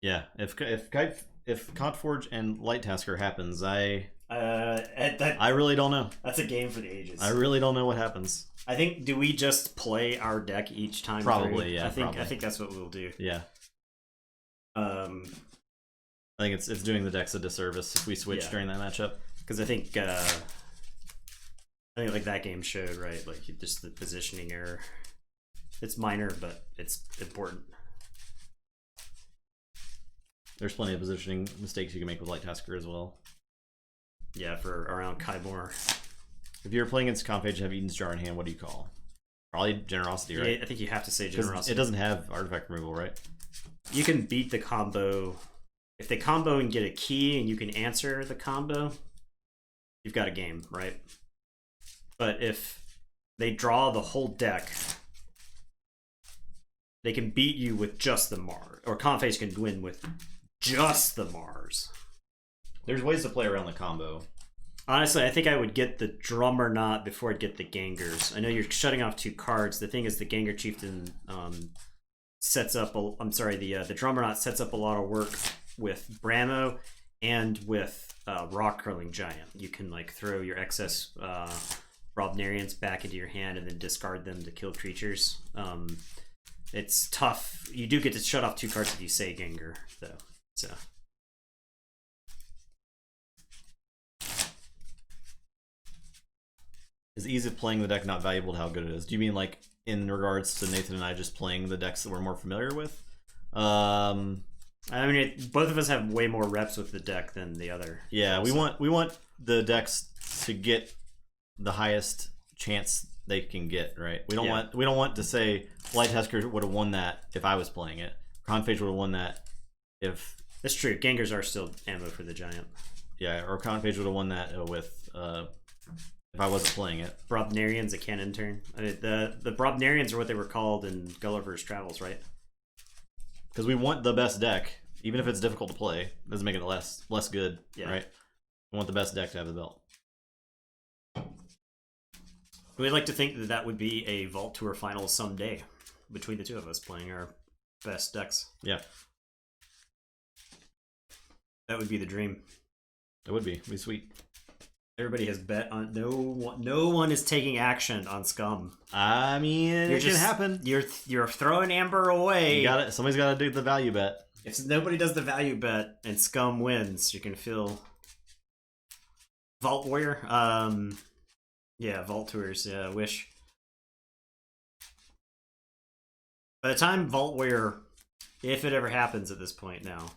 Yeah, if Keyforge and Light Tasker happens, I really don't know. That's a game for the ages. I really don't know what happens. I think, do we just play our deck each time? Probably, through? yeah. I think that's what we'll do. Yeah. I think it's doing the decks a disservice if we switch during that matchup. Because I think like that game showed, right, like just the positioning error. It's minor, but it's important. There's plenty of positioning mistakes you can make with Light Tasker as well. Yeah, for around Kybor. If you're playing against Confage, have Eden's Jar in hand, what do you call? Probably Generosity, right? Yeah, I think you have to say Generosity. It doesn't have artifact removal, right? You can beat the combo. If they combo and get a key and you can answer the combo, you've got a game, right? But if they draw the whole deck, they can beat you with just the Mars. Or Confage can win with just the Mars. There's ways to play around the combo. Honestly, I think I would get the Drummernaut before I'd get the Gangers. I know you're shutting off 2 cards. The thing is, the Ganger Chieftain sets up. The Drummernaut sets up a lot of work with Bramo and with Rock Curling Giant. You can like throw your excess Robnarians back into your hand and then discard them to kill creatures. It's tough. You do get to shut off 2 cards if you say Ganger, though. So. Is ease of playing the deck not valuable to how good it is? Do you mean like in regards to Nathan and I just playing the decks that we're more familiar with? I mean, both of us have way more reps with the deck than the other. Yeah, we want the decks to get the highest chance they can get, right? We don't want to say Light Tasker would have won that if I was playing it. Confage would have won that if. That's true. Gangers are still ammo for the giant. Yeah, or Confage would have won that with if I wasn't playing it. Brobnarians, a cannon turn. I mean, the Brobnarians are what they were called in Gulliver's Travels, right? Because we want the best deck, even if it's difficult to play. Doesn't make it less good, right? We want the best deck to have the belt. We'd like to think that would be a Vault Tour final someday between the two of us playing our best decks. Yeah. That would be the dream. It would be. It'd be sweet. Everybody has bet on no one is taking action on Scum. I mean, it can happen. You're throwing Amber away. You got it. Somebody's got to do the value bet. If nobody does the value bet and Scum wins, you can feel Vault Warrior. Yeah, Vault Tours. Yeah, wish. By the time Vault Warrior, if it ever happens at this point now,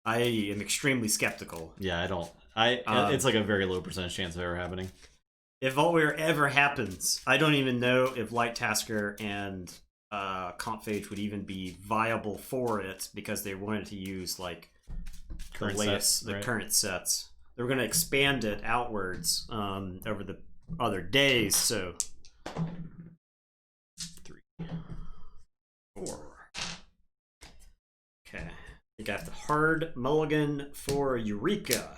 I am extremely skeptical. Yeah, I don't. It's like a very low percentage chance of ever happening. If Vault Warrior ever happens, I don't even know if Light Tasker and Confage would even be viable for it because they wanted to use like Current the latest, sets, right? Current sets. They were going to expand it outwards over the other days. So 3, 4. think I have to hard mulligan for Eureka.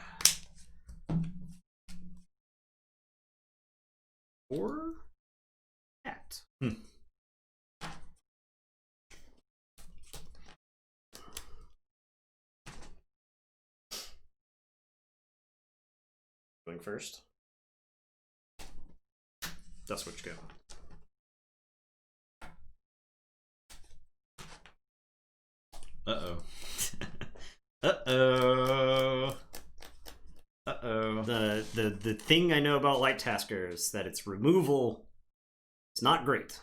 Or that. Going first. That's what you go. Uh-oh. Uh-oh. Uh-oh. The thing I know about Light Tasker is that its removal is not great.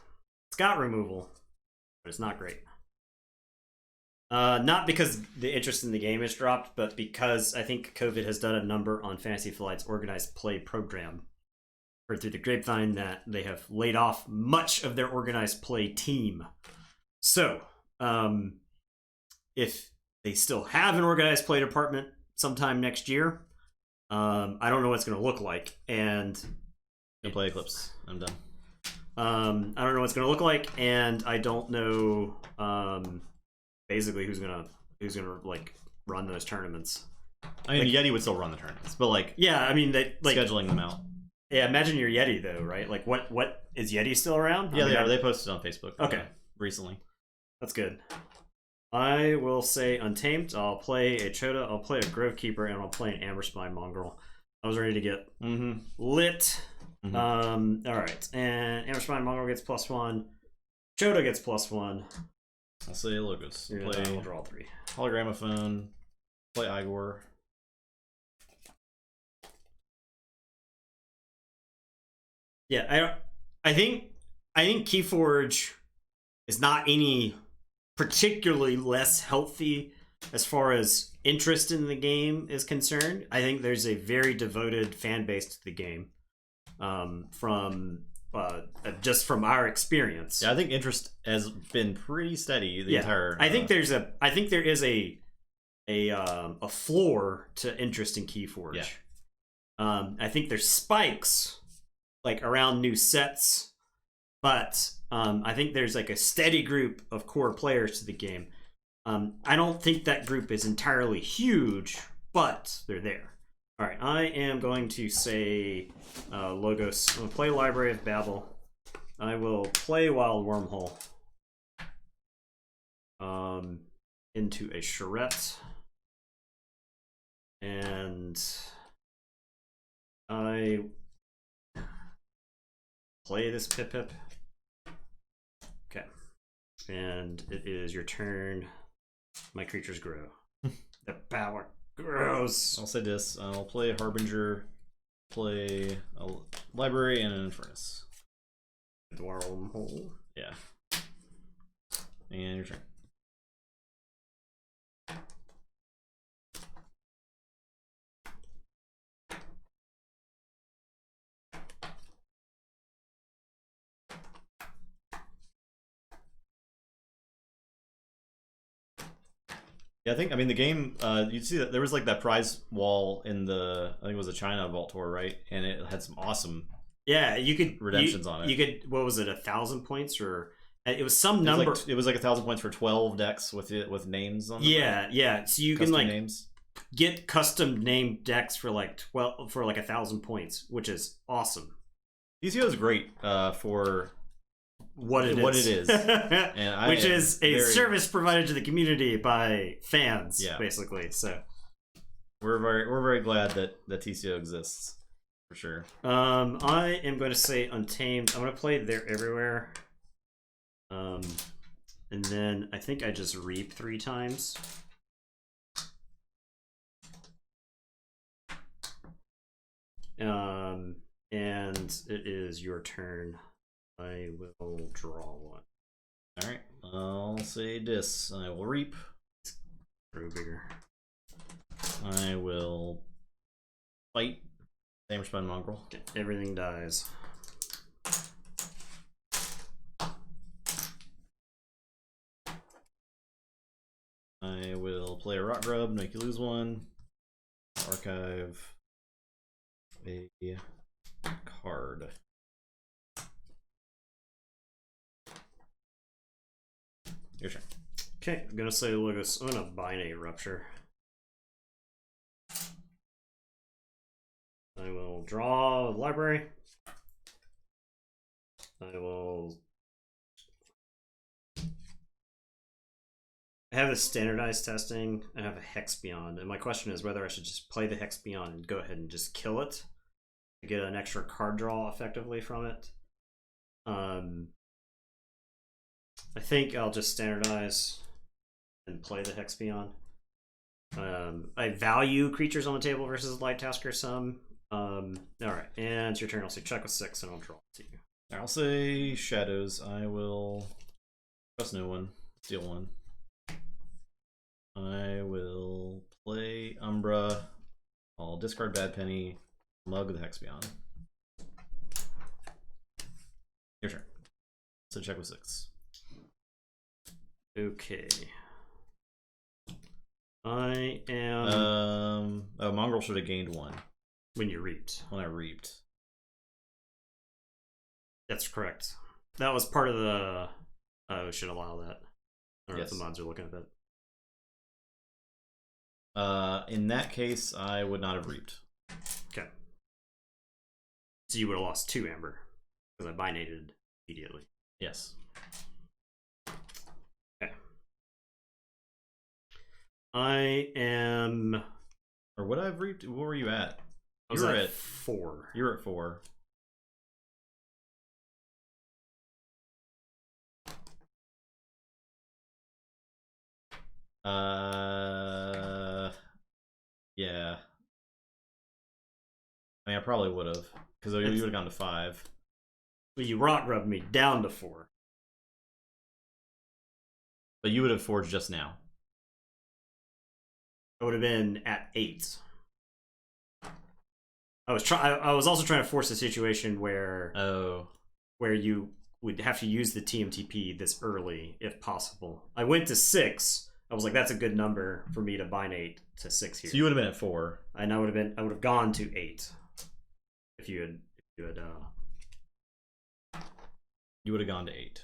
It's got removal, but it's not great. Not because the interest in the game has dropped, but because I think COVID has done a number on Fantasy Flight's organized play program. Heard through the grapevine that they have laid off much of their organized play team. So, if they still have an organized play department sometime next year, I don't know what it's going to look like. And Gonna play Eclipse. I'm done. I don't know what it's going to look like, and I don't know basically who's gonna like run those tournaments. I mean, like, Yeti would still run the tournaments, but like, yeah, I mean, they like scheduling them out. Yeah, imagine you're Yeti though, right? Like, what is Yeti still around? Yeah, they are. They posted on Facebook. Okay, recently. That's good. I will say Untamed. I'll play a Chota. I'll play a Grovekeeper, and I'll play an Amberspine Mongrel. I was ready to get lit. All right, and Amberspine Mongrel gets +1. Chota gets +1. I'll say Logos. Yeah, Play I'll draw 3. Hologramophone. Play Igor. Yeah, I think Keyforge is not any particularly less healthy as far as interest in the game is concerned. I think there's a very devoted fan base to the game, from just from our experience. Yeah, I think interest has been pretty steady the entire. I think there is a floor to interest in Keyforge. Yeah. I think there's spikes like around new sets, but I think there's like a steady group of core players to the game. I don't think that group is entirely huge, but they're there. All right, I am going to say Logos. I'm going to play Library of Babel. I will play Wild Wormhole into a charrette. And I play this Pip. Okay. And it is your turn. My creatures grow. The power grows. I'll say this. I'll play Harbinger, play a Library, and an Infernus. Wormhole. Yeah. And your turn. Yeah, I mean the game. You'd see that there was like that prize wall in the, I think it was a China Vault Tour, right? And it had some awesome. Yeah, you could redemptions on it. You could, what was it, 1,000 points, or it was some number. It was like 1,000 points for 12 decks with names on them. Yeah. So you custom can like names. Get custom named decks for like 1,000 points, which is awesome. TCO is great for what it is. And which is a service provided to the community by fans, yeah. basically. So we're very glad that TCO exists, for sure. I am going to say Untamed. I'm going to play They're Everywhere. And then I think I just reap 3 times. And it is your turn. I will draw 1. Alright, I'll say this. I will reap. Grow bigger. I will fight Amberspine Mongrel. Okay, everything dies. I will play a Rock Grub, make you lose 1. Archive a card. Your turn. Okay, I'm gonna say Logos. I'm gonna binary rupture. I will draw a library. I will have a standardized testing. I have a Hex Beyond, and my question is whether I should just play the Hex Beyond and go ahead and just kill it to get an extra card draw effectively from it. I think I'll just standardize and play the Hex Beyond. I value creatures on the table versus Light Tasker some. Alright, and it's your turn. I'll say check with 6 and I'll draw to you. I'll say Shadows. I will trust no one. Steal one. I will play Umbra. I'll discard Bad Penny. Mug the Hex Beyond. Your turn. So check with 6. Okay. I am. Oh, Mongrel should have gained 1 when you reaped. when I reaped. That's correct. That was part of the. We should allow that. I don't know if the mods are looking at that. In that case, I would not have reaped. Okay. So you would have lost 2 amber because I binated immediately. Yes. Okay. I am. Or would I have reaped? What were you at? I was at 4. You were at 4. Yeah. I mean, I probably would have, because you would have gone to 5. But you rock rubbed me down to 4. But you would have forged just now. I would have been at 8. I was also trying to force a situation where you would have to use the TMTP this early if possible. I went to 6. I was like, that's a good number for me to binate to 6 here. So you would have been at 4. And I would have gone to 8 if you had You would have gone to 8.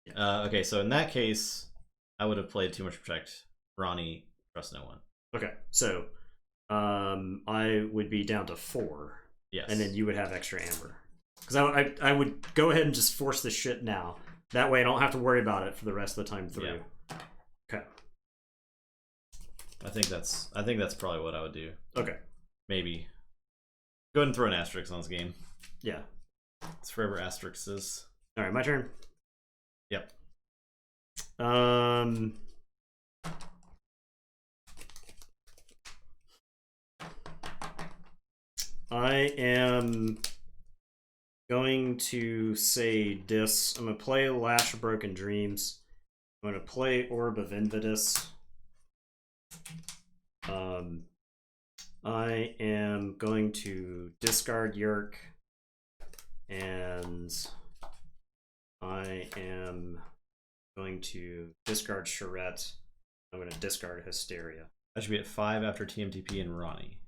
Yeah. Okay, so in that case, I would have played Too Much Protect, Ronnie, Trust No One. Okay, so I would be down to 4. Yes. And then you would have extra amber. Because I would go ahead and just force this shit now. That way I don't have to worry about it for the rest of the time through. Yeah. Okay. I think that's probably what I would do. Okay. Maybe. Go ahead and throw an asterisk on this game. Yeah. It's forever asterisks. Alright, my turn. Yep. I am going to say this. I'm going to play Lash of Broken Dreams. I'm going to play Orb of Invidus. I am going to discard Yerk. And I am going to discard Charette. I'm going to discard Hysteria. I should be at 5 after TMTP and Ronnie.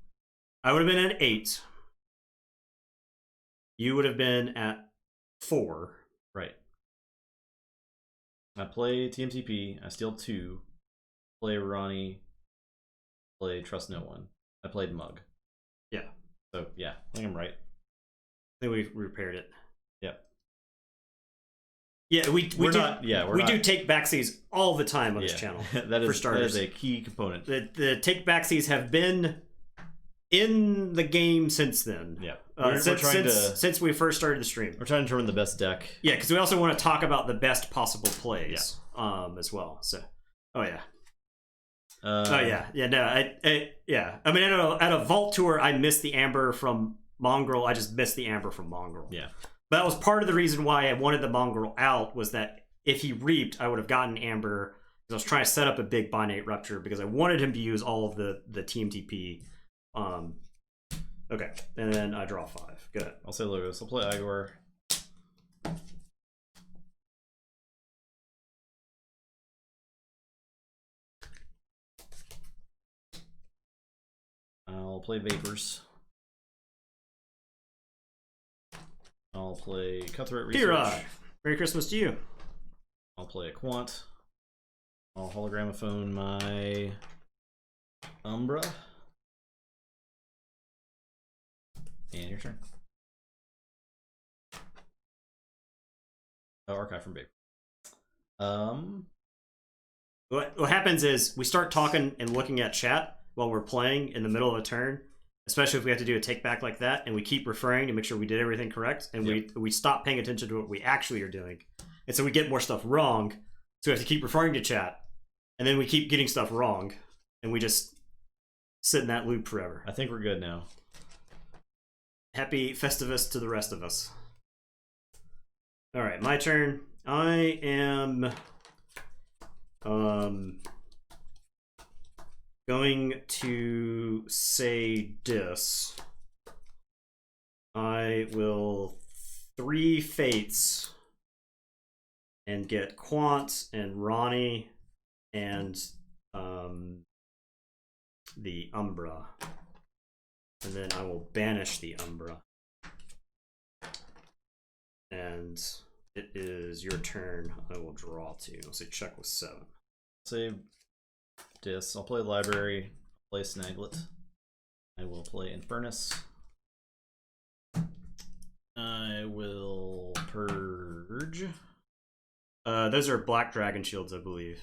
I would have been at 8. You would have been at 4. Right. I play TMTP. I steal 2. Play Ronnie. Play Trust No One. I played Mug. Yeah. So, yeah. I think I'm right. I think we repaired it. Yep. Yeah, we do take backsies all the time on this channel. that is a key component. The take backsies have been in the game since then. Yeah. Since we first started the stream. We're trying to determine the best deck. Yeah, because we also want to talk about the best possible plays as well. So, yeah. I mean, at a vault tour, I missed the amber from Mongrel. I just missed the amber from Mongrel. Yeah. But that was part of the reason why I wanted the Mongrel out, was that if he reaped, I would have gotten amber. Because I was trying to set up a big binate rupture because I wanted him to use all of the TMTP. Okay, and then I draw 5. Go ahead. I'll say Logos. I'll play Igor. I'll play Vapors. I'll play Cutthroat Research. P-Rod. Merry Christmas to you. I'll play a Quant. I'll hologramophone my Umbra. And your turn. Oh, archive from Babe. What happens is we start talking and looking at chat while we're playing in the middle of a turn, especially if we have to do a take back like that, and we keep referring to make sure we did everything correct, and we stop paying attention to what we actually are doing. And so we get more stuff wrong, so we have to keep referring to chat, and then we keep getting stuff wrong, and we just sit in that loop forever. I think we're good now. Happy Festivus to the rest of us. Alright, my turn. I am going to say this. I will 3 Fates and get Quant and Ronnie and the Umbra. And then I will banish the Umbra. And it is your turn. I will draw 2. I'll say check with 7. Save Dis. I'll play Library, play Snaglet. I will play Infernus. I will Purge. Those are black dragon shields, I believe.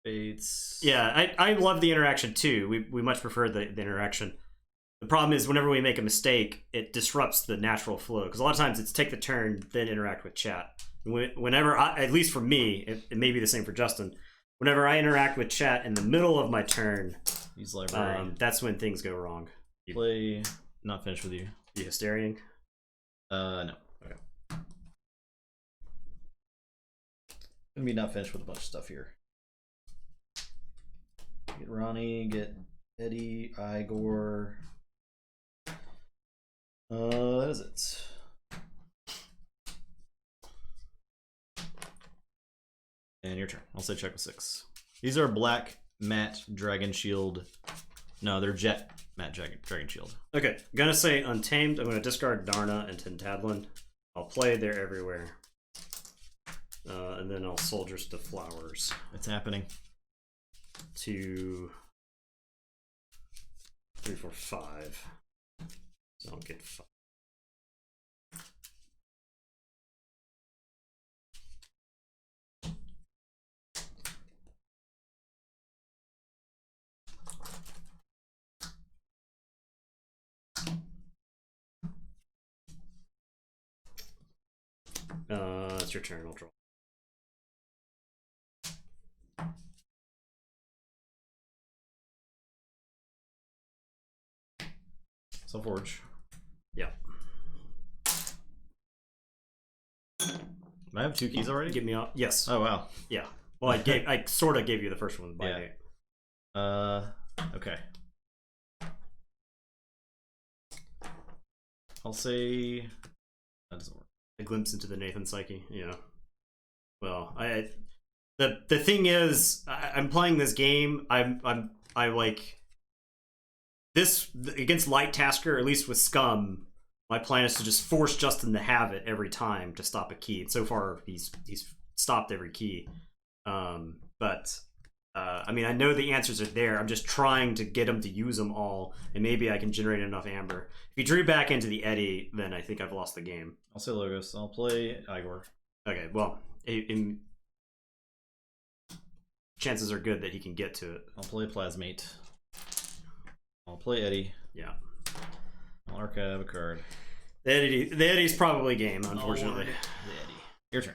Fates. Yeah, I love the interaction too. We much prefer the interaction. The problem is whenever we make a mistake, it disrupts the natural flow. Because a lot of times it's take the turn, then interact with chat. Whenever, at least for me, it may be the same for Justin. Whenever I interact with chat in the middle of my turn, use Library. That's when things go wrong. Play. Not finished with you. You Hysterian? No. Okay. Gonna be not finished with a bunch of stuff here. Get Ronnie, get Eddie, Igor. That is it. And your turn. I'll say check with 6. These are black matte dragon shield. No, they're jet matte dragon shield. Okay, gonna say Untamed. I'm gonna discard Darna and Tintadlin. I'll play They're Everywhere. And then I'll Soldiers to Flowers. It's happening. 2, 3, 4, 5. So I'll get 5. It's your turn. I'll draw. So Forge. Yeah. I have 2 keys already? Get me off. Yes. Oh wow. Yeah. Well, I sort of gave you the first one by name. Okay. I'll say that doesn't work. A glimpse into the Nathan psyche. Yeah. Well, the thing is, I'm playing this game. I like this against Light Tasker, at least with Scum. My plan is to just force Justin to have it every time to stop a key. And so far, he's stopped every key. But I mean, I know the answers are there. I'm just trying to get him to use them all, and maybe I can generate enough amber. If he drew back into the Eddy, then I think I've lost the game. I'll say Logos. I'll play Igor. Okay, well, chances are good that he can get to it. I'll play Plasmate. I'll play Eddie. Yeah. I'll archive a card. The Eddy's probably game, unfortunately. The Eddie. Your turn.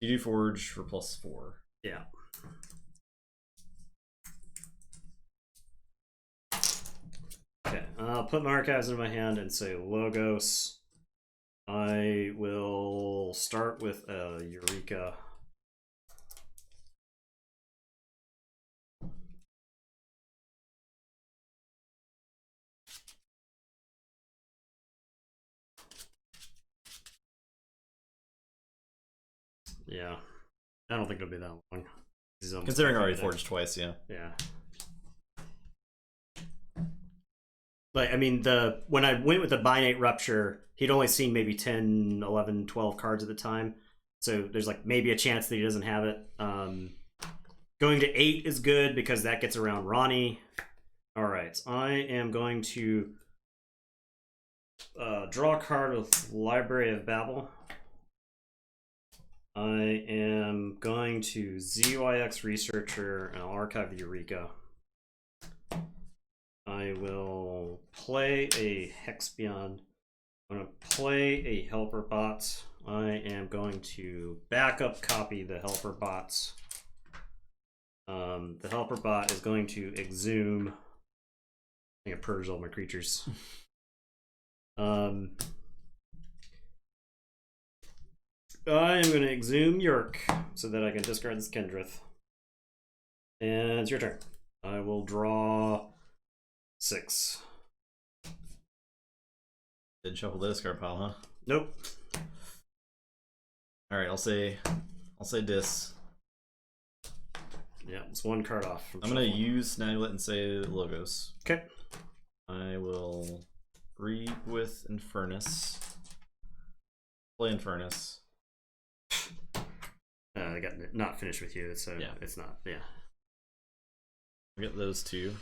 You do Forge for +4. Yeah. Okay, I'll put my archives in my hand and say Logos. I will start with Eureka. Yeah, I don't think it'll be that long. Considering I already forged twice, yeah. Yeah. Like, I mean, when I went with the Binate Rupture, he'd only seen maybe 10, 11, 12 cards at the time. So there's like maybe a chance that he doesn't have it. Going to 8 is good because that gets around Ronnie. All right, I am going to draw a card with Library of Babel. I am going to ZYX Researcher and I'll archive the Eureka. I will play a Hexbion. I'm going to play a Helper Bot. I am going to backup copy the Helper Bots. The Helper Bot is going to exhume. I think I purged all my creatures. I am going to exhume York so that I can discard this Kendrith. And it's your turn. I will draw 6. Didn't shuffle the discard pile, huh? Nope. All right, I'll say dis. Yeah, it's 1 card off. I'm gonna use Snaglet and say Logos. Okay. I will breed with Infernus. Play Infernus. I got not finished with you, so yeah. It's not. Yeah. I'll get those 2.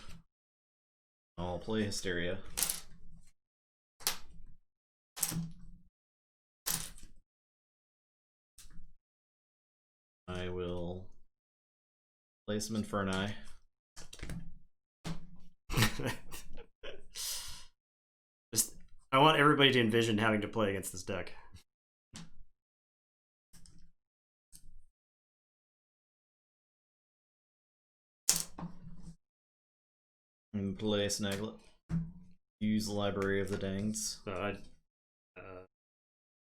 I'll play Hysteria. I will play some Inferni. Just, I want everybody to envision having to play against this deck. And play Snaglet. Use the Library of the Dangs.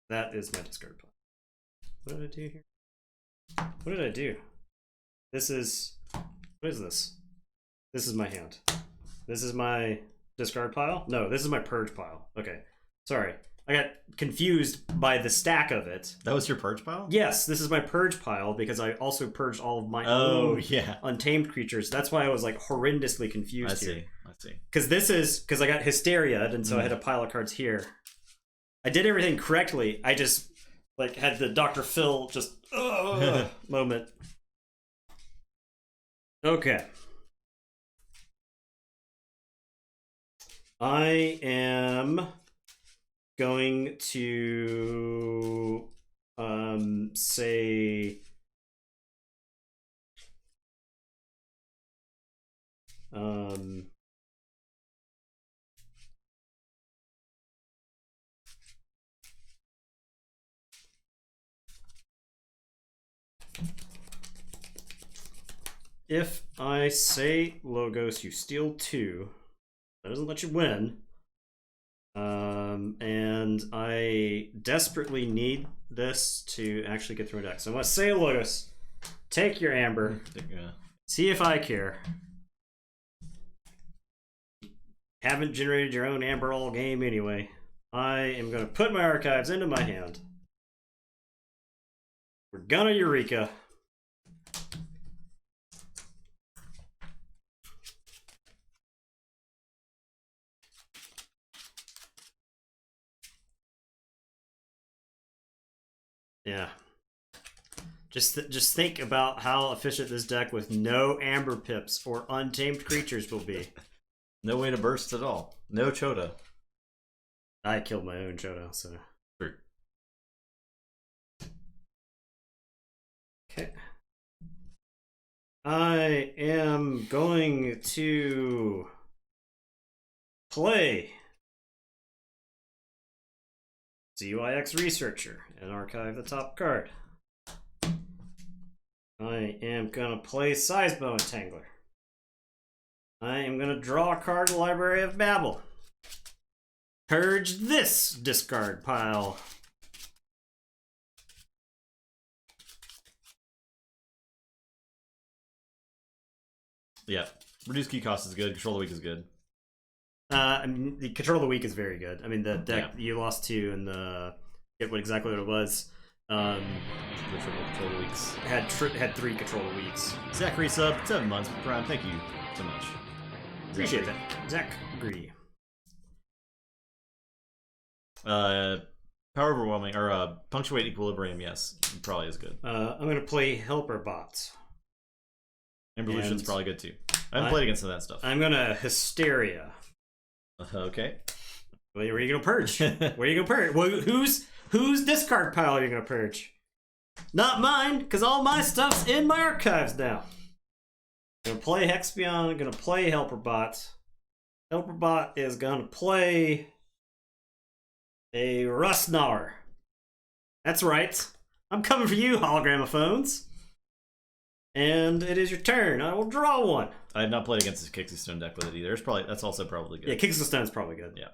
That is my discard play. What did I do here? What did I do? This is... What is this? This is my hand. This is my discard pile? No, this is my purge pile. Okay. Sorry. I got confused by the stack of it. That was your purge pile? Yes, this is my purge pile because I also purged all of my own untamed creatures. That's why I was like horrendously confused here. I see. Because I got Hysteria'd, and so I had a pile of cards here. I did everything correctly. I just like had the Dr. Phil just moment. Okay. I am going to say if I say Logos, you steal 2. That doesn't let you win. And I desperately need this to actually get through a deck. So I'm going to say Logos. Take your Amber. See if I care. Haven't generated your own Amber all game anyway. I am going to put my archives into my hand. We're gonna Eureka. Yeah. Just think about how efficient this deck with no Amber Pips or untamed creatures will be. No way to burst at all. No Chota. I killed my own Chota, so. True. Okay. I am going to play ZYX Researcher and archive the top card. I am going to play Sizebo Entangler. I am going to draw a card to the Library of Babel. Purge this discard pile. Yeah. Reduce key cost is good. Control the weak is good. I mean, the Control of the Weak is very good. I mean, the deck you lost to and the exactly what it was. The triple Control the Weeks. Had 3 Control of the Weeks. Zachary sub 7 months with Prime. Thank you so much. Appreciate that. Zach Greedy. Power overwhelming or punctuate equilibrium. Yes, probably is good. I'm gonna play Helper Bots. Involution's probably good too. I haven't played against that stuff. I'm gonna Hysteria. Okay. Where are you gonna purge? Where are you gonna purge? Well, whose discard pile are you gonna purge? Not mine, because all my stuff's in my archives now. Gonna play Hexion. Gonna play Helper Bot. Helper Bot is gonna play a Rustnar. That's right. I'm coming for you, hologramophones. And it is your turn. I will draw one. I have not played against this Kixie Stone deck with it either. That's also probably good. Yeah, Kixie Stone's probably good. Yeah.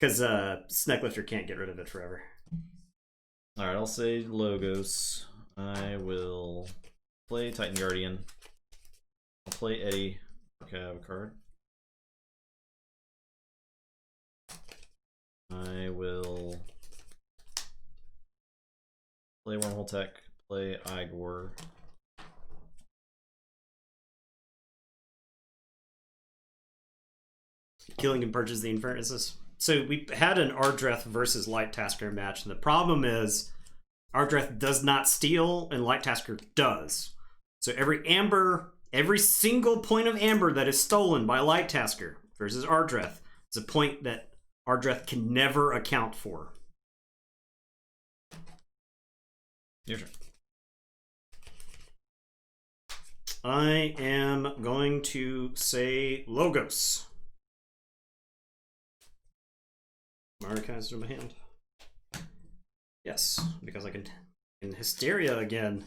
Because Snecklifter can't get rid of it forever. Alright, I'll say Logos. I will play Titan Guardian. I'll play Eddie. Okay, I have a card. I will play Wormhole Tech, play Igor. Killing and purges the Infernuses. So we had an Ardreth versus Light Tasker match, and the problem is Ardreth does not steal, and Light Tasker does. So every single point of amber that is stolen by Light Tasker versus Ardreth is a point that Ardreth can never account for. Your turn. I am going to say Logos. My archives are in my hand. Yes, because I can in Hysteria again.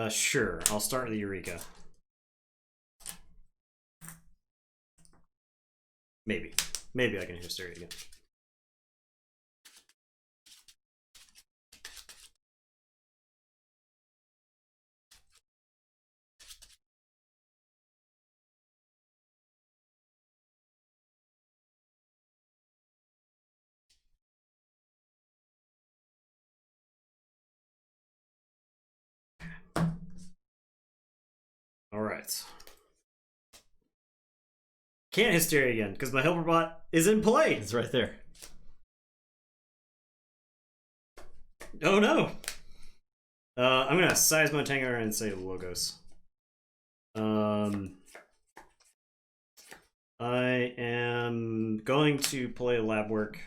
Sure. I'll start with Eureka. Maybe I can Hysteria again. All right. Can't Hysteria again because my Helper Bot is in play. It's right there. Oh no. I'm gonna size my Tango and say Logos. I am going to play Lab Work,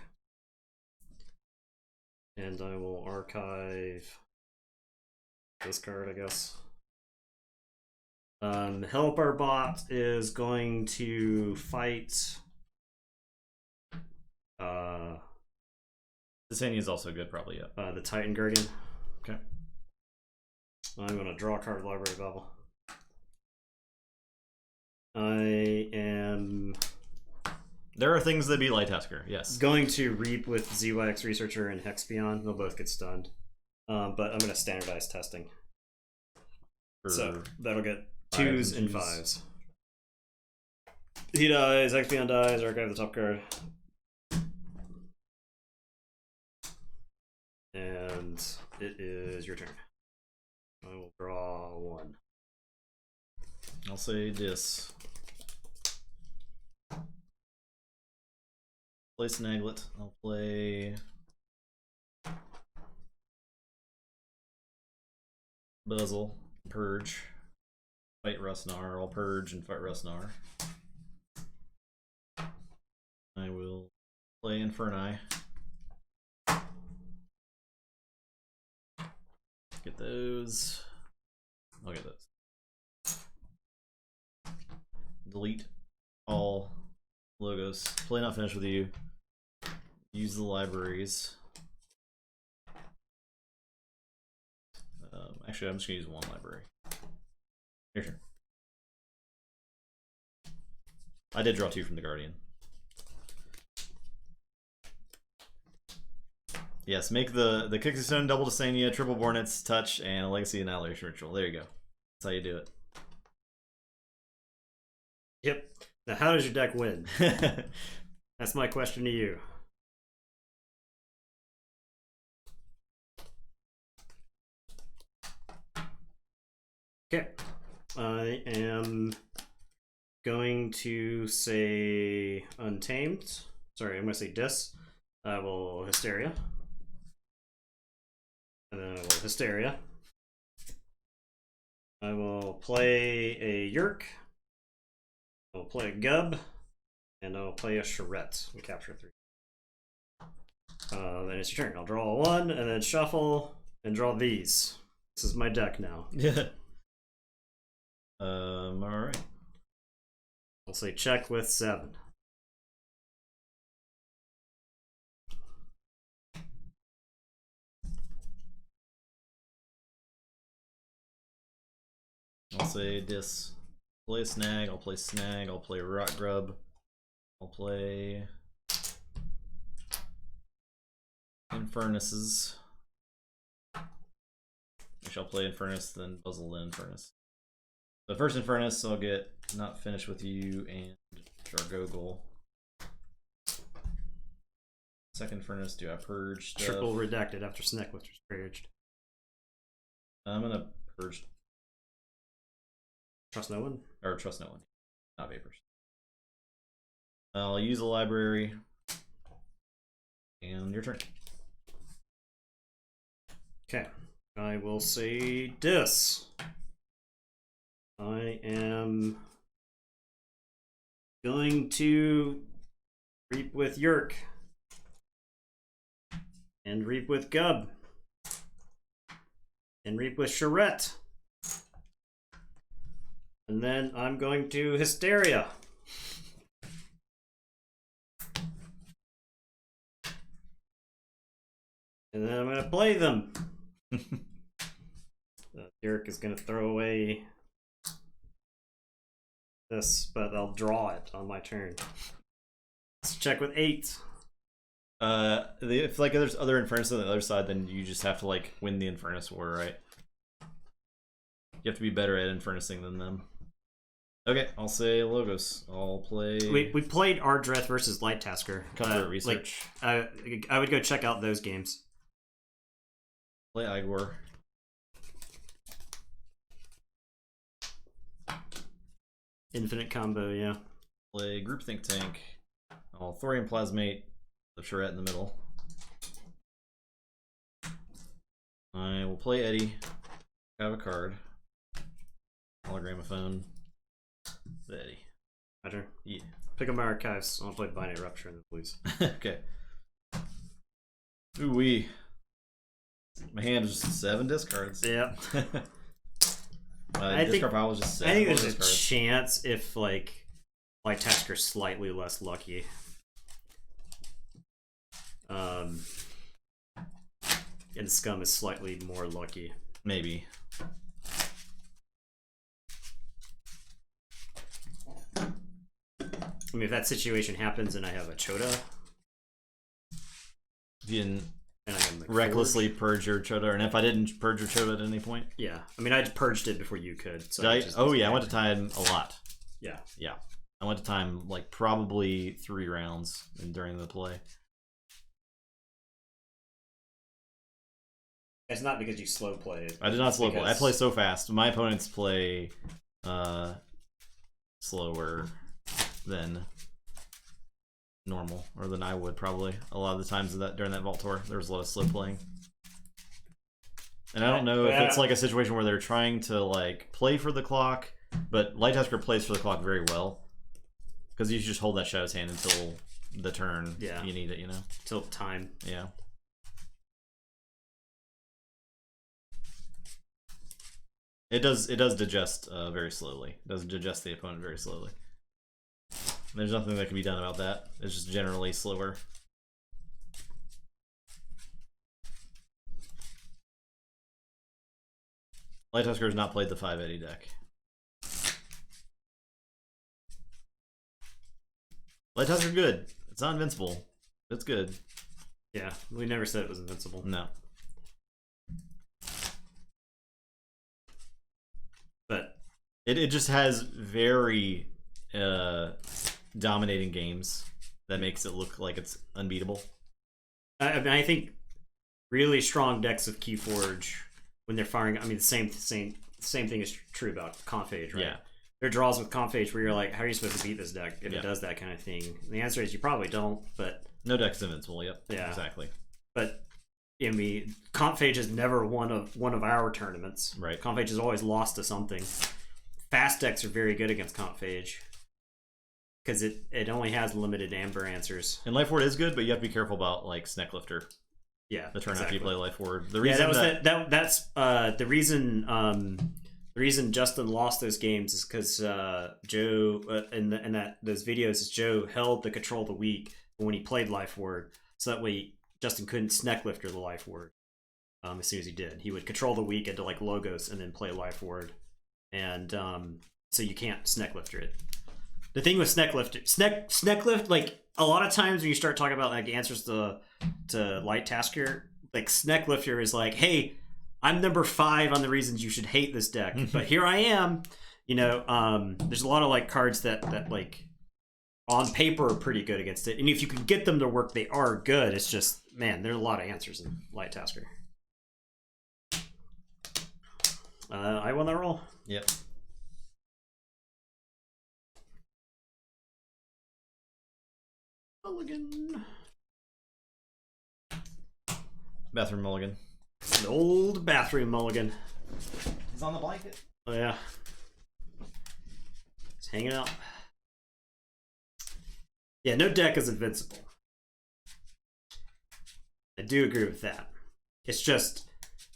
and I will archive this card, I guess. Helper Bot is going to fight. Titania is also good, probably. Yeah. The Titan Guardian. Okay. I'm gonna draw a card, Library Babel. I am. There are things that be Light Tasker. Yes. Going to Reap with ZYX Researcher and Hexpion. They'll both get stunned. But I'm gonna standardize testing. So that'll get 2s and 5s. He dies, Hexpion dies, archive the top card. And it is your turn. I will draw one. I'll say this. Play Snaglet. I'll play Buzzle. Purge. Fight Rustnar. I'll purge and fight Rustnar. I will play Inferni. Get those. I'll get those. Delete all logos. Play not finished with you. Use the libraries. Actually, I'm just gonna use one library. Your turn. I did draw 2 from the Guardian. Yes, make the Kixie Stone, Double Dysania, Triple Bornets, Touch, and a Legacy Annihilation Ritual. There you go. That's how you do it. Yep. Now, how does your deck win? That's my question to you. Okay. I am going to say Untamed. Sorry, I'm going to say Dis. I will Hysteria. And then I will Hysteria. I will play a Yerk. I will play a Gub. And I'll play a Charette and capture 3. Then it's your turn. I'll draw a 1 and then shuffle and draw these. This is my deck now. Yeah. Alright. I'll say check with 7. I'll say Dis. Play Snag, I'll play Snag, I'll play Rock Grub. I'll play Infernus's. I shall play Infernus, then Buzzle, then Infernus. The first Infernus, I'll get Not Finished With You and Jargogol. Second Infernus, do I purge stuff? Triple redacted after Snack was purged. I'm gonna purge. Trust no one? Or trust no one. Not Vapors. I'll use a library. And your turn. Okay. I will say Dis. I am going to Reap with Yerk. And Reap with Gub. And Reap with Charette. And then I'm going to Hysteria. And then I'm going to play them. Derek is going to throw away this, but I'll draw it on my turn. Let's check with 8. If like there's other Infernus on the other side, then you just have to like win the Infernus war, right? You have to be better at Infernusing than them. Okay, I'll say Logos. I'll play. We played Ardreth versus Light Tasker. Comfort Research. I would go check out those games. Play Igor. Infinite combo, yeah. Play Group Think Tank. I'll Thorium Plasmate the Charette in the middle. I will play Eddie. Have a card. Hologramophone. The Eddie. My turn. Yeah. Pick up my archives. I'll play Binary Rupture in the blues. Okay. Ooh wee. My hand is just 7 discards. Yeah. I discard pile was just 7. I think there's a discards. chance if like Light Tasker's slightly less lucky. And Scum is slightly more lucky. Maybe. I mean, if that situation happens and I have a Chota, If you didn't and I am like recklessly purge your Chota, and if I didn't purge your Chota at any point. yeah. I mean, I purged it before you could. So Oh yeah, I went to time a lot. Yeah. Yeah. I went to time like probably 3 rounds during the play. It's not because you slow play. I did not slow play. I play so fast. My opponents play slower than normal, or than I would probably. A lot of the times during that Vault Tour, there was a lot of slow playing. And I don't know if it's like a situation where they're trying to like play for the clock, but Light Tasker plays for the clock very well. Because you just hold that Shadow's Hand until the turn you need it, you know? Till time. Yeah. It does digest very slowly. It does digest the opponent very slowly. There's nothing that can be done about that. It's just generally slower. Light Tusker has not played the 5 Eddie deck. Light Tusker good. It's not invincible. It's good. Yeah, we never said it was invincible. No. But it just has very dominating games that makes it look like it's unbeatable. I mean, I think really strong decks of Keyforge when they're firing. I mean, the same thing is true about Conphage, right? Yeah. there are draws with Comphage where you're like, how are you supposed to beat this deck if it does that kind of thing? And the answer is you probably don't, but... No deck's invincible, yep. Yeah. Exactly. But, I mean, Comphage has never won one of our tournaments. Right. Comphage has always lost to something. Fast decks are very good against Comphage. Because it only has limited Amber answers. And Life Ward is good, but you have to be careful about, like, Snecklifter. Yeah, the turn after you play Life Ward. The reason that's the reason the reason Justin lost those games is because Joe in those videos is Joe held the control of the weak when he played Life Ward, so that way Justin couldn't Snecklifter the Life Ward. As soon as he did, he would control the weak into like Logos and then play Life Ward, and so you can't Snecklifter it. The thing with Snecklift, like a lot of times when you start talking about like answers to Light Tasker, like Snecklifter is like, hey, I'm number 5 on the reasons you should hate this deck, but here I am. You know, there's a lot of like cards that like on paper are pretty good against it, and if you can get them to work, they are good. It's just, man, there are a lot of answers in Light Tasker. I won that roll. Yep. Mulligan. Bathroom mulligan. An old bathroom mulligan. He's on the blanket. Oh yeah. It's hanging out. Yeah, no deck is invincible. I do agree with that. It's just,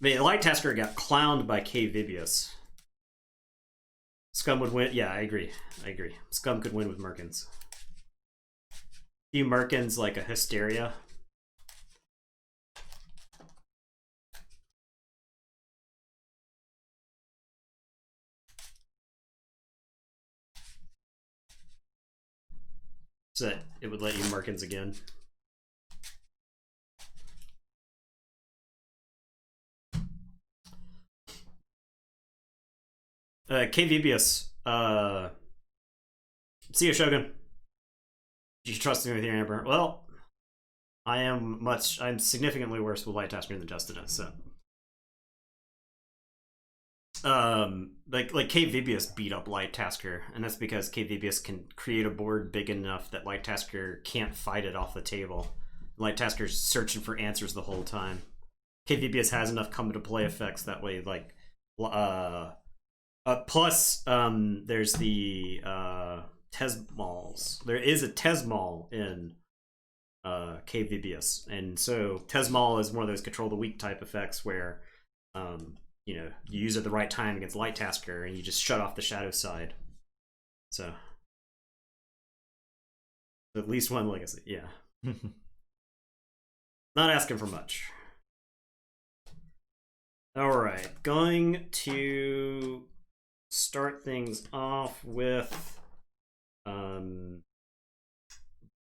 I mean, Light Tasker got clowned by K. Vibius. Scum would win. Yeah, I agree. Scum could win with Merkins. Few Merkins like a Hysteria. So that it would let you Merkins again. KVBS. See you, Shogun. You should trust me with your Amber. Well, I'm significantly worse with Light Tasker than Justin is, so. Like KVBS beat up Light Tasker, and that's because KVBS can create a board big enough that Light Tasker can't fight it off the table. Light Tasker's searching for answers the whole time. KVBS has enough come to play effects that way, like plus there's the Tesmals. There is a Tesmal in KVBS, and so Tesmal is one of those control the weak type effects where you know, you use it at the right time against Light Tasker and you just shut off the shadow side. So at least one legacy, yeah. Not asking for much. Alright, going to start things off with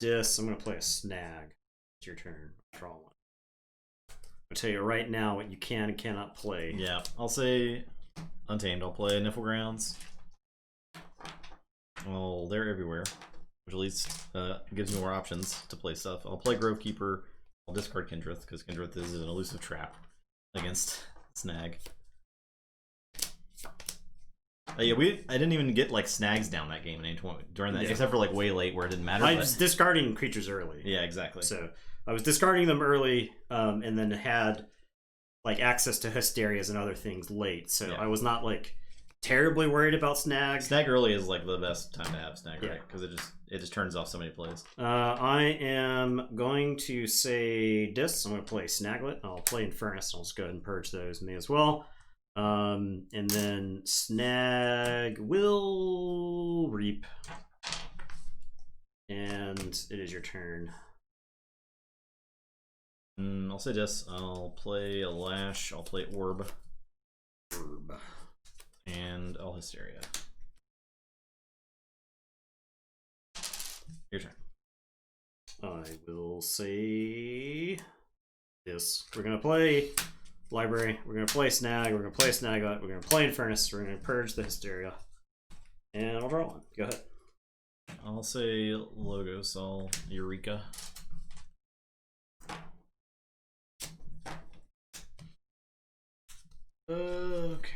Dis. I'm gonna play a Snag. It's your turn. Draw one. I'll tell you right now what you can and cannot play. Yeah, I'll say Untamed. I'll play Nifflegrounds. Well, they're everywhere, which at least gives me more options to play stuff. I'll play Grovekeeper. I'll discard Kindreth, because Kindreth is an elusive trap against Snag. Yeah, I didn't even get like snags down that game in any point during that, except for like way late where it didn't matter. I was discarding creatures early. Yeah, exactly. So I was discarding them early, and then had like access to Hysterias and other things late. So yeah. I was not like terribly worried about Snag. Snag early is like the best time to have Snag, right? Because it just turns off so many plays. I am going to say Dis. I'm going to play Snaglet. I'll play Infernus. I'll just go ahead and purge those me as well. And then Snag will Reap. And it is your turn. I'll say Dis. I'll play a Lash. I'll play Orb. And I'll Hysteria. Your turn. I will say this. We're going to play Library. We're going to play Snag. We're going to play Snaglet. We're going to play Infernus. We're going to purge the Hysteria. And I'll draw one. Go ahead. I'll say Logos. I'll Eureka. Okay.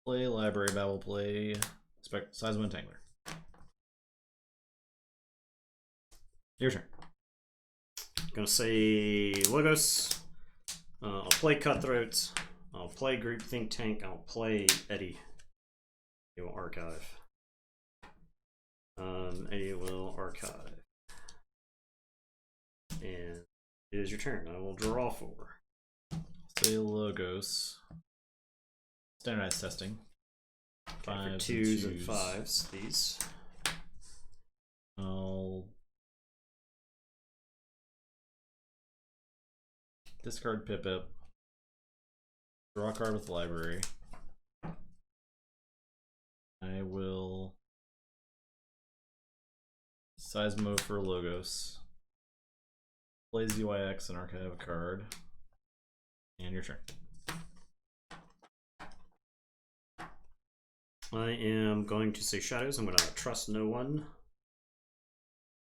Play Library Babble, play Seismo Entangler. Your turn. Gonna say Logos. I'll play Cutthroat. I'll play Group Think Tank. I'll play Eddie. He will archive. Eddie will archive. And it is your turn. I will draw 4. Say Logos. Standardized testing. Okay, for 2s and 5s, these. I'll discard Pip-Pip. Draw a card with the library. I will Seismo for Logos. Play ZYX and archive a card. And your turn. I am going to say Shadows. I'm going to trust no one.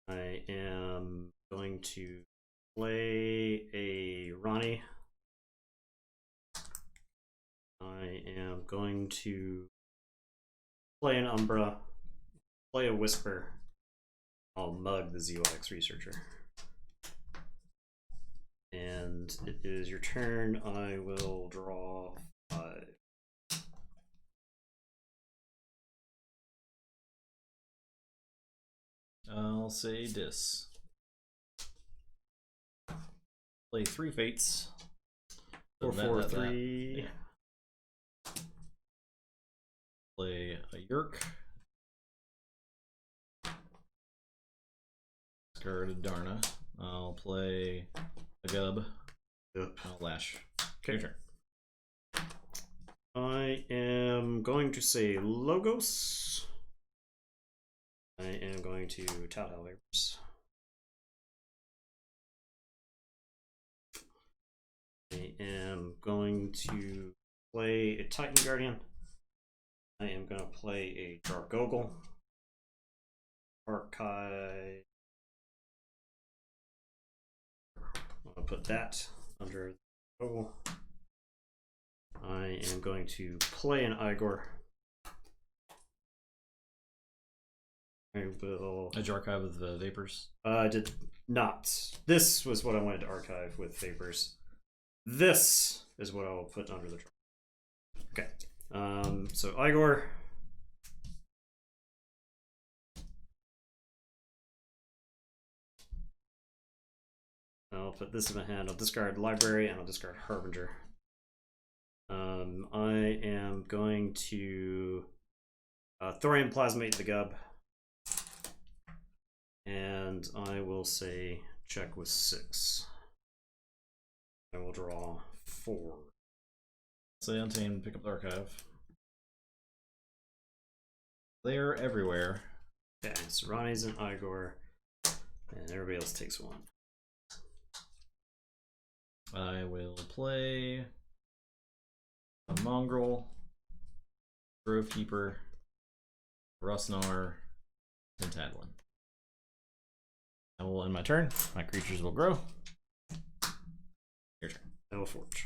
I am going to play a Ronnie. I am going to play an Umbra. Play a Whisper. I'll mug the ZYX Researcher. And it is your turn. I will draw 5. I'll say Dis. Play 3 Fates. 4, 4, 3. Yeah. Play a Yerk. Discard a Darna. I'll play a Gub. Yep. I'll Lash. Okay. Your turn. I am going to say Logos. I am going to Tabletop Vapors. I am going to play a Titan Guardian. I am going to play a Dark Gogol. Archive. I'll put that under the Gogol. I am going to play an Igor. I will. Did you archive with the Vapors? I did not. This was what I wanted to archive with Vapors. This is what I will put under the draw. Okay. So Igor. I'll put this in my hand. I'll discard Library and I'll discard Harbinger. I am going to Thorium Plasmate the Gub. And I will say check with 6. I will draw 4. Say Untamed, pick up the archive. They're everywhere. Okay, so Ronnie's and Igor, and everybody else takes 1. I will play a Mongrel, Grove Keeper, Rosnar, and Tadwin. I will end my turn. My creatures will grow. Your turn. I will forge.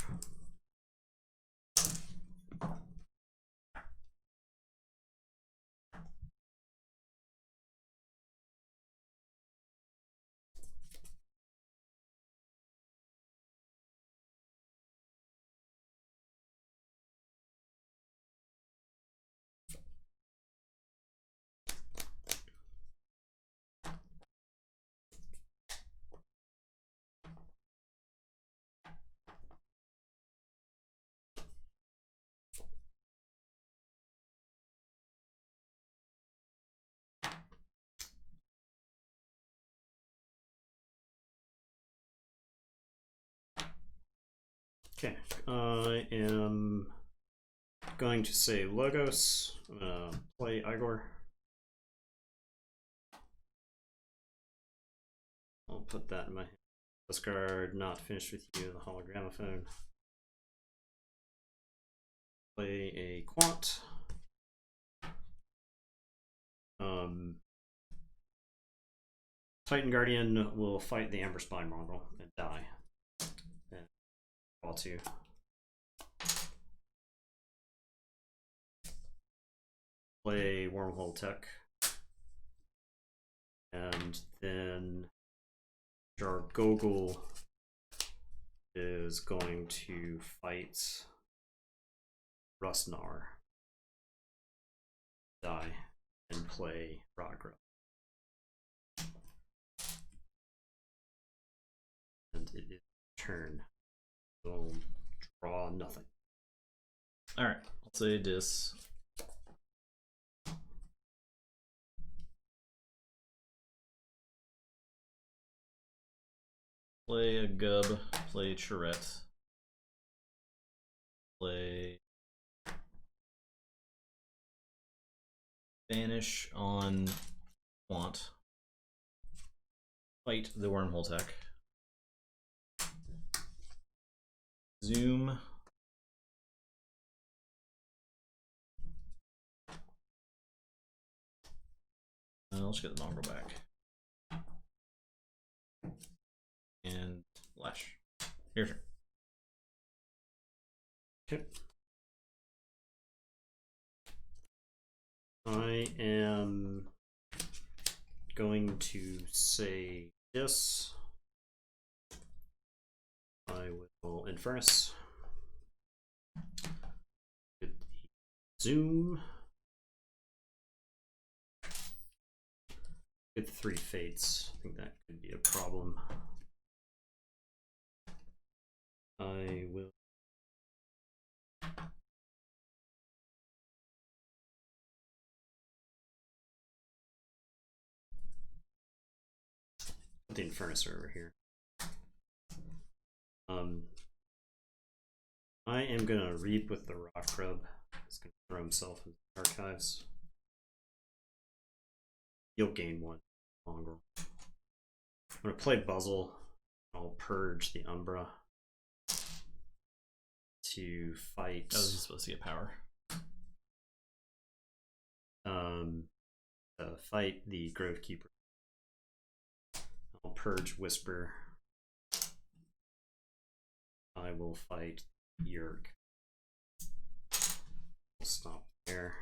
Okay, I am going to say Logos. I'm gonna play Igor. I'll put that in my hand. Discard Not Finished With You, the Hologramophone. Play a Quant. Titan Guardian will fight the Amber Spine Mongrel and die. And draw 2. play Wormhole Tech. And then our Gogol is going to fight Rustnar. Die and play Rockgrove. And it is turn. So draw nothing. Alright, I'll say dis. Play a Gub, play Charette. Play Banish on Quant. Fight the Wormhole Tech. Zoom. Let's get the dongle back. And Lash. Your turn. Okay. I am going to say this. I will Infernus. Get the Zoom. Get the 3 fates. I think that could be a problem. I will. Put the Infernus over here. I am gonna read with the Rock Grub. He's gonna throw himself in the archives. You'll gain 1 longer. I'm gonna play Buzzle. I'll purge the Umbra to fight. Oh, is he supposed to get power? Fight the Grovekeeper. I'll purge Whisper. I will fight Yerk. We'll stop there.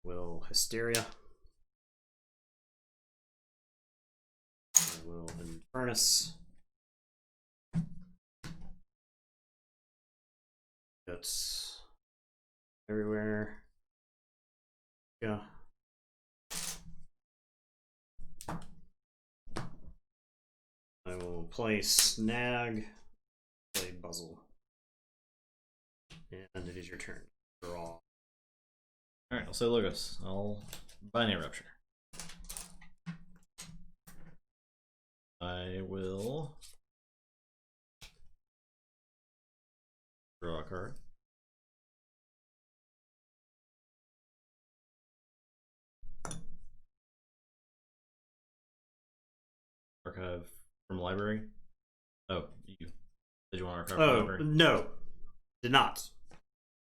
Will Hysteria. I will Infernus. That's everywhere. Yeah. I will play Snag, play Buzzle. And it is your turn. Draw. Alright, I'll say Logos. I'll Binary Rupture. I will draw a card. Archive from library. Oh, did you want archive from library? No, did not.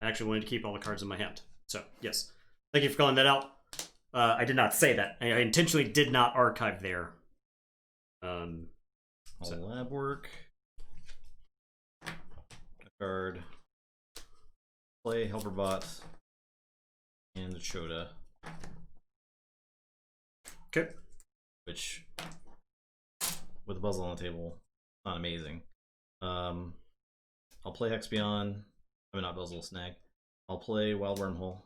I actually wanted to keep all the cards in my hand. So yes, thank you for calling that out. I did not say that. I intentionally did not archive there. All lab work. A card. Play Helperbot and Choda. Okay. Which, with a Buzzle on the table, not amazing. I'll play Hexbion. I mean, not Buzzle, Snag. I'll play Wild Wormhole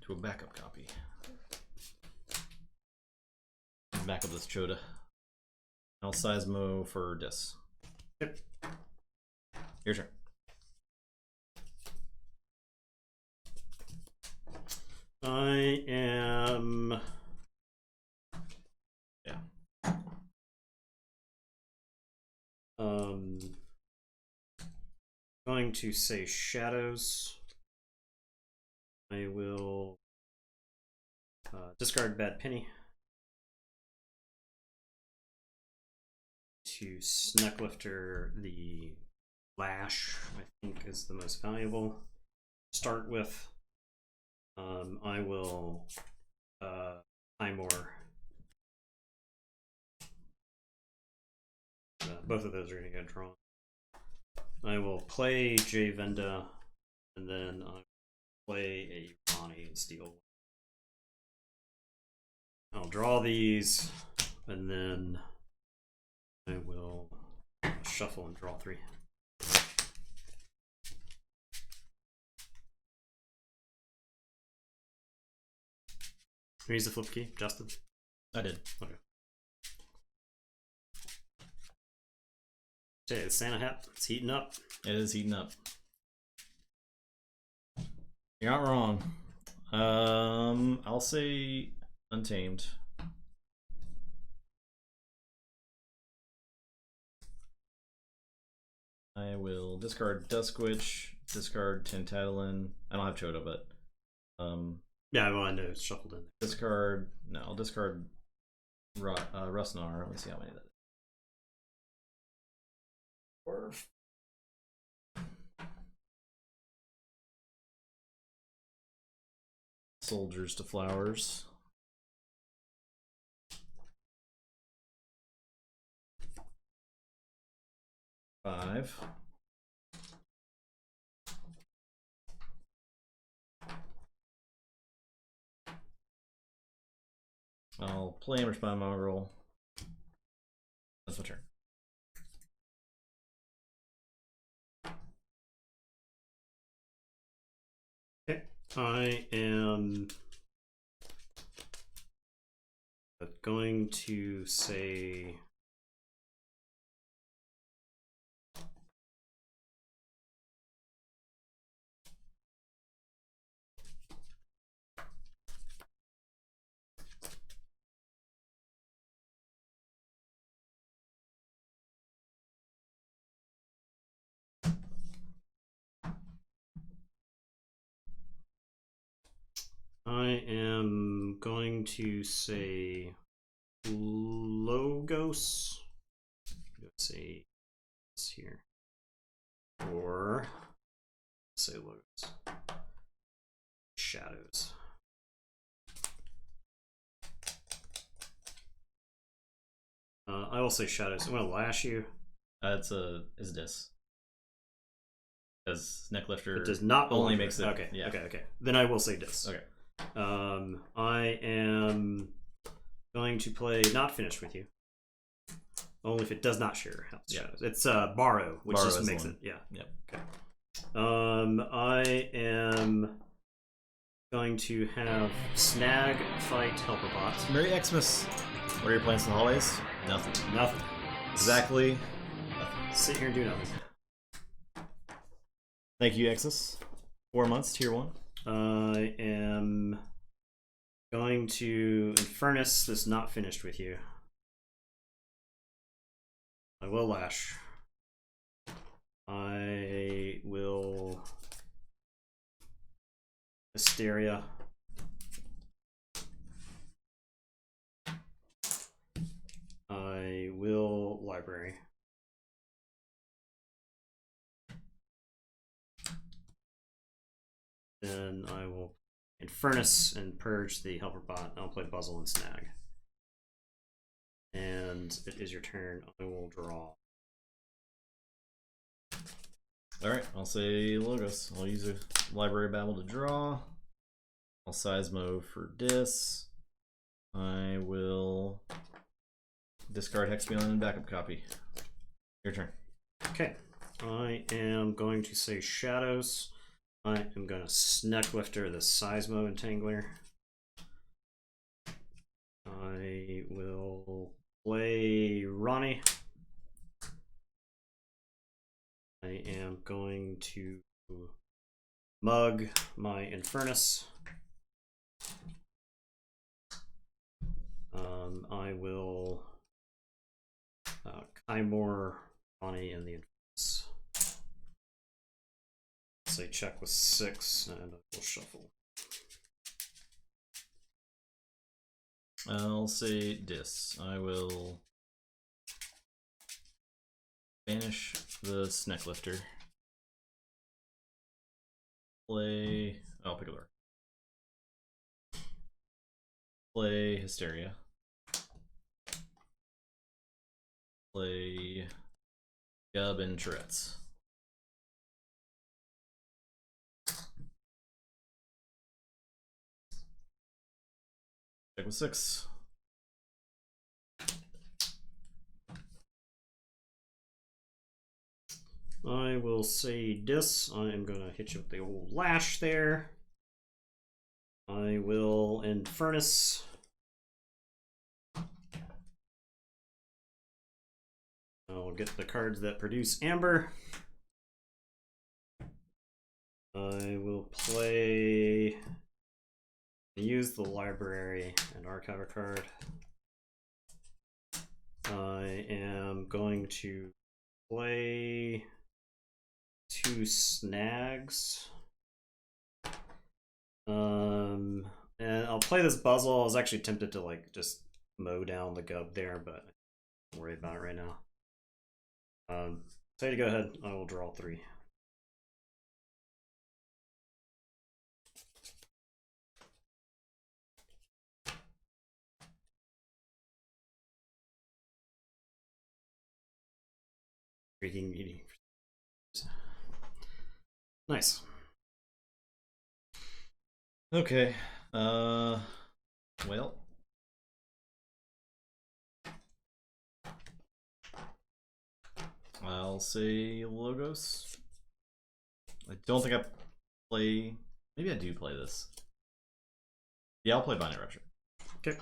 to a backup copy. Back up this Choda. I'll Seismo for Dis. Yep. Your turn. I am. Yeah. Going to say Shadows. I will discard Bad Penny. To Snucklifter the Lash, I think is the most valuable. Start with. I will Timor. Both of those are going to get drawn. I will play J Venda, and then I play a Ronnie and steal. I'll draw these, and then I will shuffle and draw 3. Use the flip key, Justin. I did. Okay. Okay, the Santa hat. It's heating up. It is heating up. You're not wrong. I'll say Untamed. I will discard Duskwitch, discard Tintatalon. I don't have Chota, but yeah, well, I know it's shuffled in. Discard. No, I'll discard Rustnar. Let me see how many that is. 4. Soldiers to Flowers. 5. I'll play Ambush by Mongrel. That's my turn. Okay, I am going to say Logos. Let's say this here. Or say Logos. Shadows. I will say Shadows. I'm gonna lash you. Is this? Because Necklifter It does not only makes it. Okay, yeah. okay. Then I will say dis. Okay. I am going to play Not Finished with You. Only if it does not share House of Shadows. It's Borrow, which Borrow just makes it. Yeah. Yep. Okay. I am going to have Snag fight Helperbot. Merry Xmas. What are your plans in the holidays? Nothing. Nothing. Exactly. Sit here and do nothing. Thank you, Xmas. 4 months, tier 1. I am going to Infernus this Not Finished with You. I will lash. I will Hysteria. I will Library. Then I will Infernus and purge the Helper Bot. I'll play Buzzle and Snag. And it is your turn. I will draw. Alright, I'll say Logos. I'll use a Library Babble to draw. I'll Seismo for Dis. I will discard Hexbion and backup copy. Your turn. Okay. I am going to say Shadows. I am going to Necklifter the Seismo Entangler. I will play Ronnie. I am going to mug my Infernus. I will Kymor, Ronnie, and the Infernus. Say check with 6, and I will shuffle. I'll say Dis. I will banish the Snecklifter. Play. I'll pick a lure. Play Hysteria. Play Gub and Tourette's. Check with 6. I will say this. I am gonna hit you with the old lash there. I will end furnace. I'll get the cards that produce amber. I will use the library and archive a card. I am going to play 2 snags. And I'll play this puzzle. I was actually tempted to like just mow down the gub there, but don't worry about it right now. So to go ahead, I will draw 3. Freaking eating. Nice. Okay. Well. I'll say Logos. I don't think I play. Maybe I do play this. Yeah, I'll play Binary Rupture. Okay.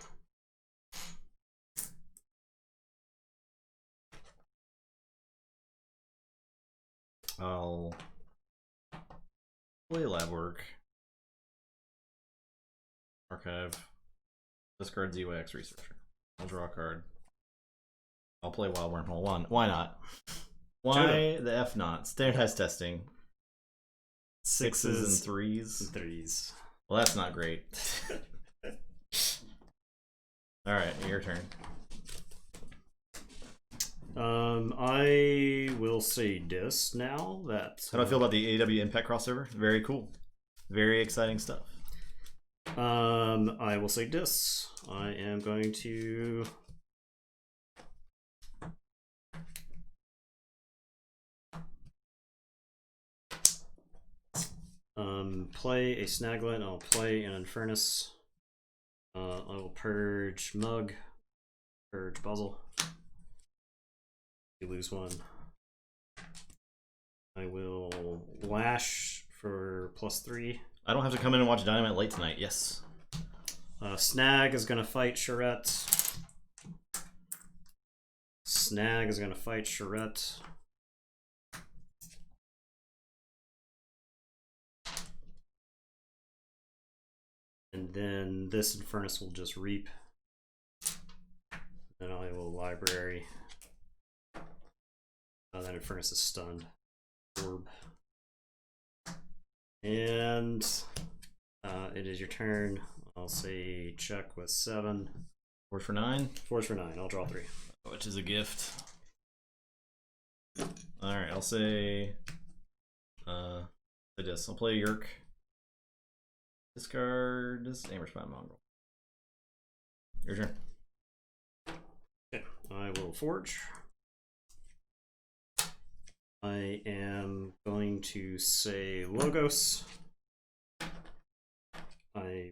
I'll play Lab Work. Archive. Discard ZYX Researcher. I'll draw a card. I'll play Wild Wormhole 1. Why not? Why the F not? Standardized testing. 6s and 3s. 3s. Well, that's not great. Alright, your turn. I will say this now. That How do I feel about the AW Impact crossover? Very cool. Very exciting stuff. I will say this. I am going to play a Snaglet. I'll play an Infernus. I will purge Mug, purge Puzzle. You lose 1. I will lash for +3. I don't have to come in and watch Dynamite late tonight. Yes. Snag is going to fight Charette. Snag is going to fight Charette. And then this Infernus will just reap. Then I will library. That Infernus is stunned. Orb. And it is your turn. I'll say check with 7. 4 for 9. 4 for 9. I'll draw 3. Which is a gift. Alright, I'll say this. I'll play Yerk. Discard this Amber Spot Mongrel. Your turn. Okay, I will forge. I am going to say Logos. I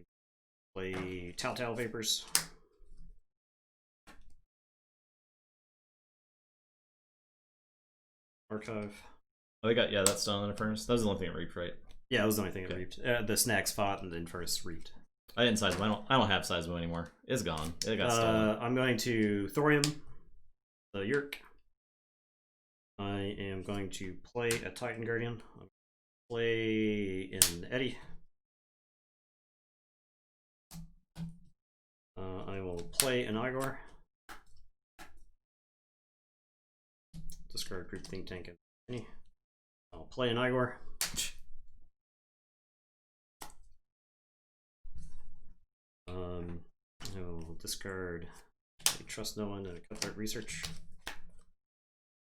play Telltale Vapors. Archive. Oh, we got, yeah, that's done in the furnace. That was the only thing it reaped, right? Yeah, that was the only thing that reaped. The Snags fought and the Infernus reaped. I didn't size I don't have Seismo anymore. It's gone. It got stolen. I'm going to Thorium, the Yerk. I am going to play a Titan Guardian. Play an Eddie. I will play an Igor. Discard Group Think Tank and any. I'll play an Igor. I will discard a Trust No One and a Cutthroat Research.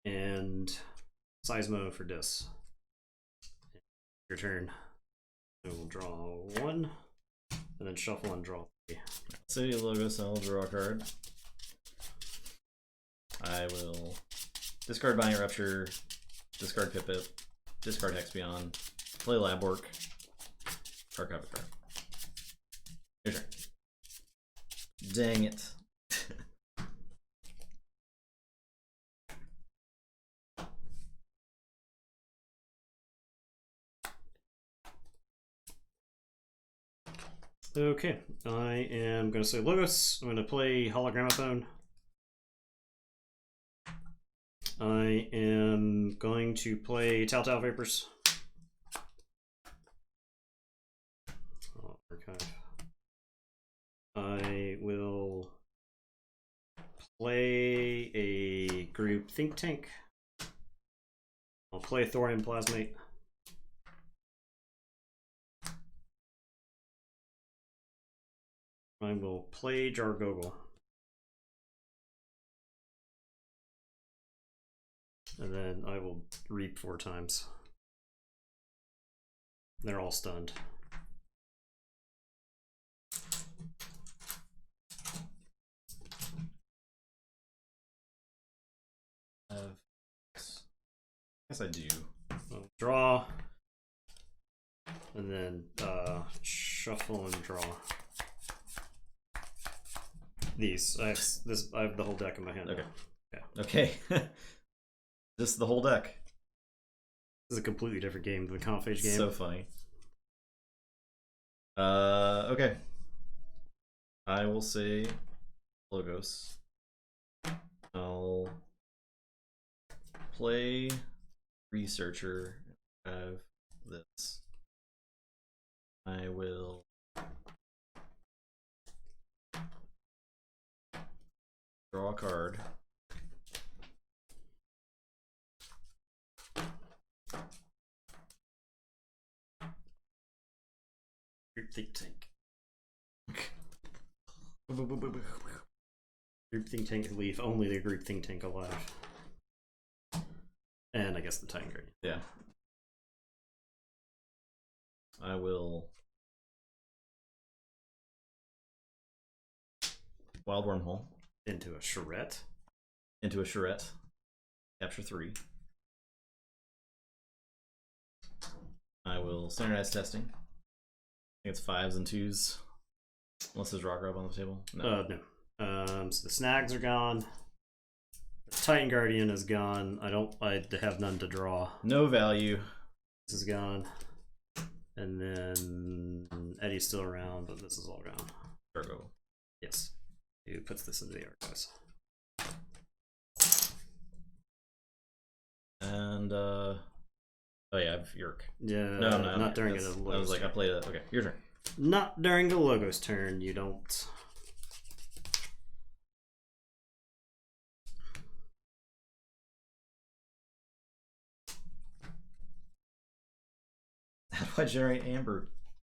And Seismo for Dis. Your turn. I will draw 1, and then shuffle and draw 3. City Logos, I'll draw a card. I will discard Binary Rupture, discard Pip-Pip, discard Hex Beyond, play Lab Work, archive a card. Your turn. Dang it. Okay, I am going to say Logos. I'm going to play Hologramophone. I am going to play Telltale Vapors. Archive. I will play a group Think Tank. I'll play Thorium Plasmate. I will play Jargogel. And then I will reap 4 times. They're all stunned. Yes, I do. I'll draw. And then shuffle and draw. These. I have the whole deck in my hand. Okay. Yeah. Okay. This is the whole deck. This is a completely different game than the Confage game. So funny. Okay. I will say Logos. I'll play Researcher. Have this. I will draw a card. Group Think Tank. Group Think Tank leave only the Group Think Tank alive. And I guess the Titan Guardian. Yeah. I will Wild Wormhole Into a charrette. into a charrette. Capture 3. I will standardize testing. I think it's 5s and 2s. Unless there's rock grab on the table. No. No. So the snags are gone. The Titan Guardian is gone. I have none to draw. No value. This is gone. And then Eddie's still around, but this is all gone. Virgo. Yes. Who puts this into the archives? And oh yeah, I have Yerk. Yeah. No, not during it. a I Logos was like, turn. I played it. Okay, your turn. Not during the Logos turn, you don't. How do I generate amber?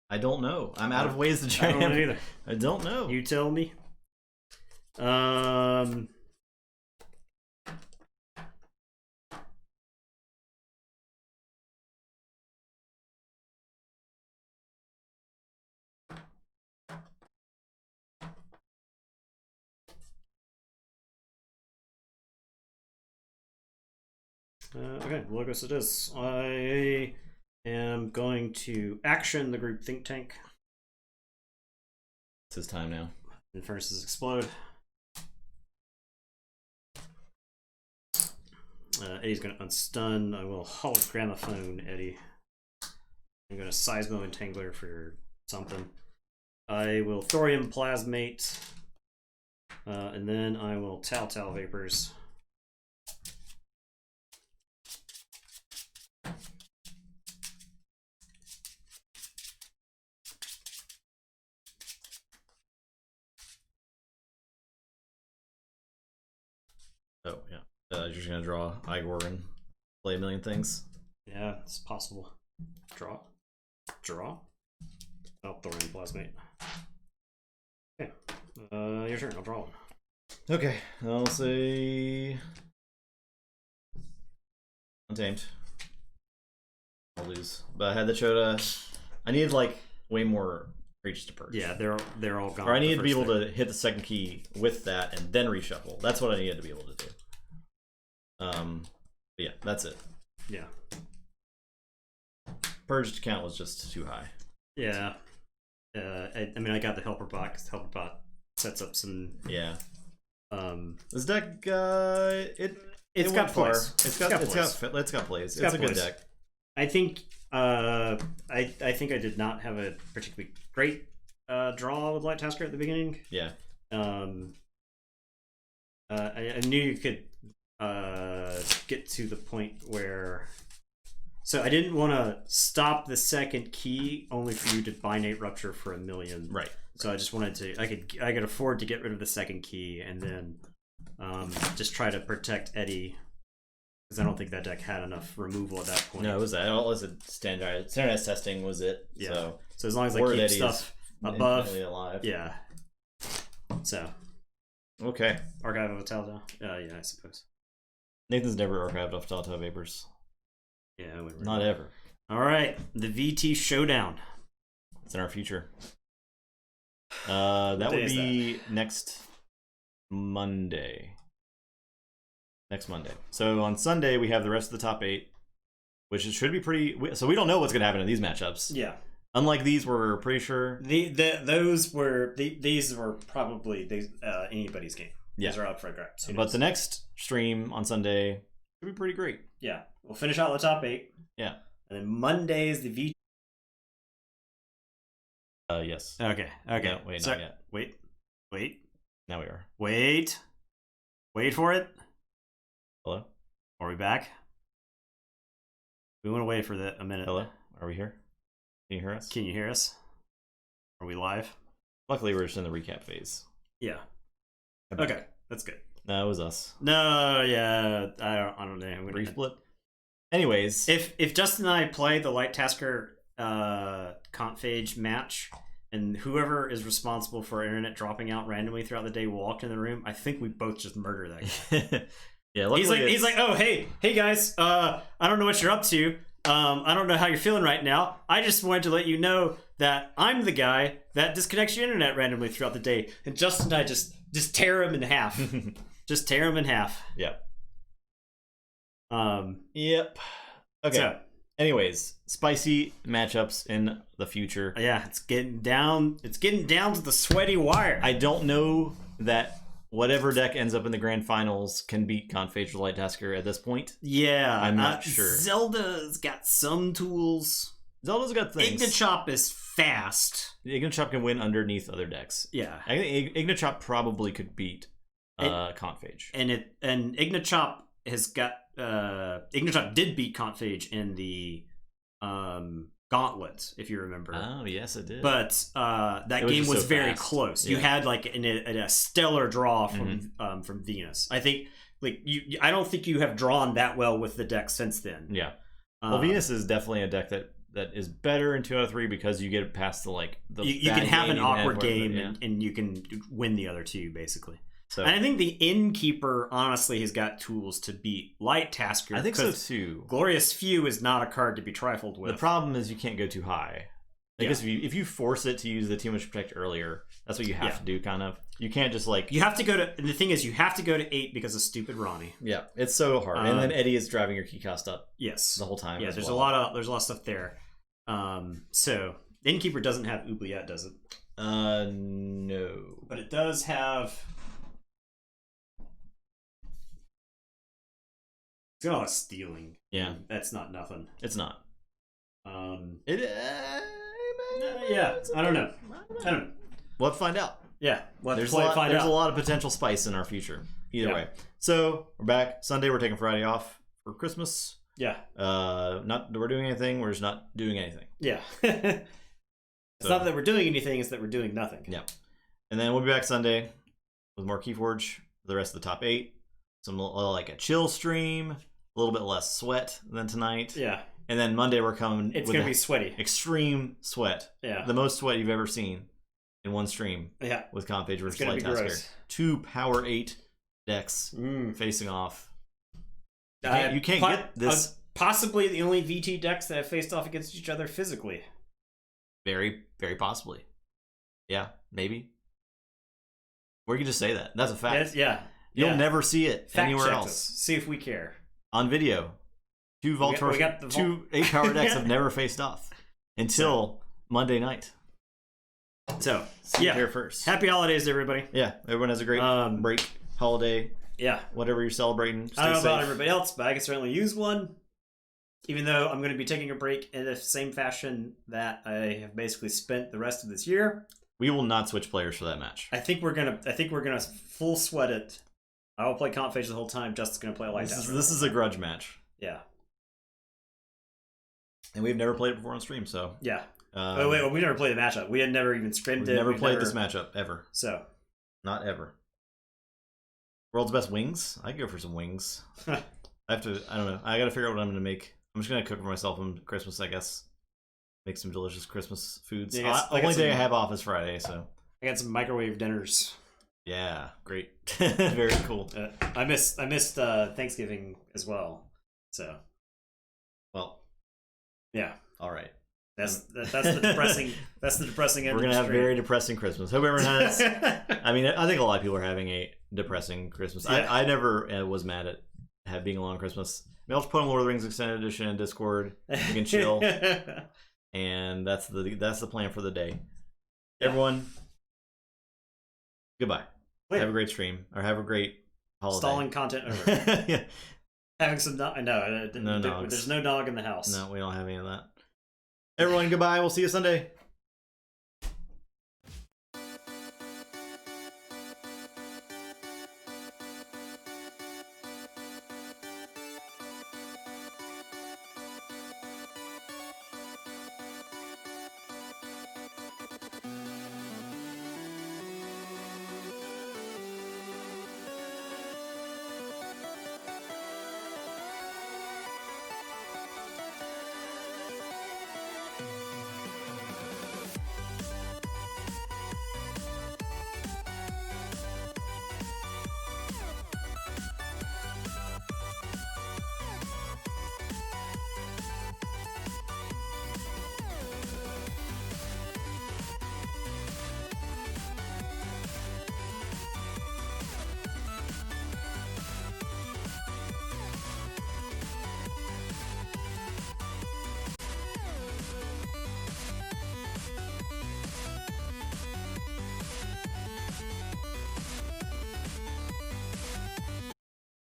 I don't know. I'm out of ways to I generate don't know amber. either. I don't know. You tell me. Okay, Logos it is. I am going to action the group Think Tank. It's his time now. And furnaces explode. Eddie's going to unstun. I will hologramophone Eddie. I'm going to Seismo Entangler for something. I will Thorium Plasmate. And then I will Telltale Vapors. Oh yeah. You're just gonna draw Igor and play a million things. Yeah, it's possible. Draw. Draw. Oh, Thorium Plasmate. Okay. Your turn. I'll draw one. Okay, I'll say Untamed. I'll lose, but I had the Chota. I needed like way more creatures to purge. Yeah, they're all gone. Or I needed to be able to hit the second key with that and then reshuffle. That's what I needed to be able to do. But yeah, that's it. Yeah. Purged count was just too high. Yeah. I mean, I got the Helper Pot because Helper Pot sets up some. Yeah. Um, This deck, it's got far. plays. It's got plays. It's a good deck. I think I think I did not have a particularly great draw with Light Tasker at the beginning. Yeah. I knew you could get to the point where. So I didn't want to stop the second key only for you to binate Rupture for 1 million. Right. So I just wanted to. I could afford to get rid of the second key and then just try to protect Eddie. Because I don't think that deck had enough removal at that point. No, it was that. All was standardized testing was it. Yeah. So as long as I keep stuff above, alive. Yeah. So. Okay. Archive of a Telltale. Yeah, I suppose. Nathan's never archived off Telltale Vapors. Yeah, not ever. All right, the VT Showdown. It's in our future. That would be next Monday. Next Monday. So on Sunday we have the rest of the top 8, which should be pretty. So we don't know what's going to happen in these matchups. Yeah. Unlike these, we're pretty sure. These were probably anybody's game. Yeah. These are up for grabs. But the next stream on Sunday should be pretty great. Yeah. We'll finish out the top 8. Yeah. And then Monday is the V. Yes. Okay. No, wait, not yet. Wait. Now we are. Wait for it. Hello? Are we back? We went away for a minute. Hello? Are we here? Can you hear us? Can you hear us? Are we live? Luckily, we're just in the recap phase. Yeah. Okay, that's good. No, it was us. No, yeah, I don't know. Resplit. Anyways, if Justin and I play the Light Tasker Confage match, and whoever is responsible for our internet dropping out randomly throughout the day walked in the room, I think we both just murder that guy. Yeah, he's like, oh hey guys, I don't know what you're up to. I don't know how you're feeling right now. I just wanted to let you know that I'm the guy that disconnects your internet randomly throughout the day. And Justin and I just tear him in half. Just tear him in half. Yep. Yep. Okay. So, anyways, spicy matchups in the future. Yeah, it's getting down to the sweaty wire. I don't know that whatever deck ends up in the grand finals can beat Confage or Light Tasker at this point. Yeah, I'm not sure. Zelda's got some tools. Zelda's got things. Ignachop is fast. Ignachop can win underneath other decks. Yeah, I think Ignachop probably could beat Confage. And Ignachop has got Ignachop did beat Confage in the Gauntlet, if you remember. Oh yes, it did. But that game was very close. You had like a stellar draw from Venus. I think I don't think you have drawn that well with the deck since then. Yeah. Well, Venus is definitely a deck that is better in 2 out of 3 because you get past the you can have an awkward game and you can win the other 2 basically. So, and I think the Innkeeper honestly has got tools to beat Light Tasker. I think so too. Glorious Few is not a card to be trifled with. The problem is you can't go too high. I guess if you force it to use the Too Much Protect earlier, that's what you have to do. Kind of, you can't just you have to go to. And the thing is, you have to go to 8 because of stupid Ronnie. Yeah, it's so hard. And then Eddie is driving your key cost up. Yes, the whole time. Yeah, there's a lot of stuff there. So Innkeeper doesn't have Oubliette, does it? No, but it does have. It's got a lot of stealing. Yeah, that's not nothing. It's not. Yeah, I don't know. We'll have to find out. Yeah, there's a lot of potential spice in our future. Either way. So we're back Sunday. We're taking Friday off for Christmas. Yeah. Not that we're doing anything. We're just not doing anything. Yeah. It's not that we're doing anything. It's that we're doing nothing. Yeah. And then we'll be back Sunday with more Keyforge for the rest of the top 8. Some like a chill stream, a little bit less sweat than tonight. Yeah. And then Monday we're coming. It's gonna be sweaty. Extreme sweat. Yeah. The most sweat you've ever seen in one stream. Yeah. With Confage versus Light Tasker. 2 Power 8 decks facing off. You can't get this. Possibly the only VT decks that have faced off against each other physically. Very, very possibly. Yeah, maybe. Or you can just say that. That's a fact. Yeah. You'll never see it anywhere else. See if we care. On video. 2 Voltorb, 2 8 power decks have never faced off until Monday night. So, See you yeah. here first. Happy holidays, everybody. Yeah, everyone has a great break, holiday, Yeah. whatever you're celebrating. Stay I don't know safe. about everybody else, but I can certainly use one. Even though I'm going to be taking a break in the same fashion that I have basically spent the rest of this year. We will not switch players for that match. I think we're gonna full sweat it. I will play comp phase the whole time. Justin's gonna play a light down. This is a grudge match. Yeah. And we've never played it before on stream, so yeah. Well, we never played the matchup. We had never even scrimmed it. Never played this matchup ever. So, not ever. World's best wings. I go for some wings. I have to. I don't know. I got to figure out what I'm going to make. I'm just going to cook for myself on Christmas, I guess. Make some delicious Christmas foods. Yeah, only day I have off is Friday, so I got some microwave dinners. Yeah, great. Very cool. I missed Thanksgiving as well. So, well, yeah. All right. That's the depressing. That's the depressing end. We're gonna have very depressing Christmas. Hope everyone has. I mean, I think a lot of people are having a depressing Christmas. Yeah. I never was mad at being alone on Christmas. I mean, I'll just put on Lord of the Rings Extended Edition in Discord. We can chill, and that's the plan for the day. Yeah. Everyone, goodbye. Wait. Have a great stream, or have a great holiday. Stalling content over. Yeah. Having some no, there's no dog in the house. No, we don't have any of that. Everyone, goodbye. We'll see you Sunday.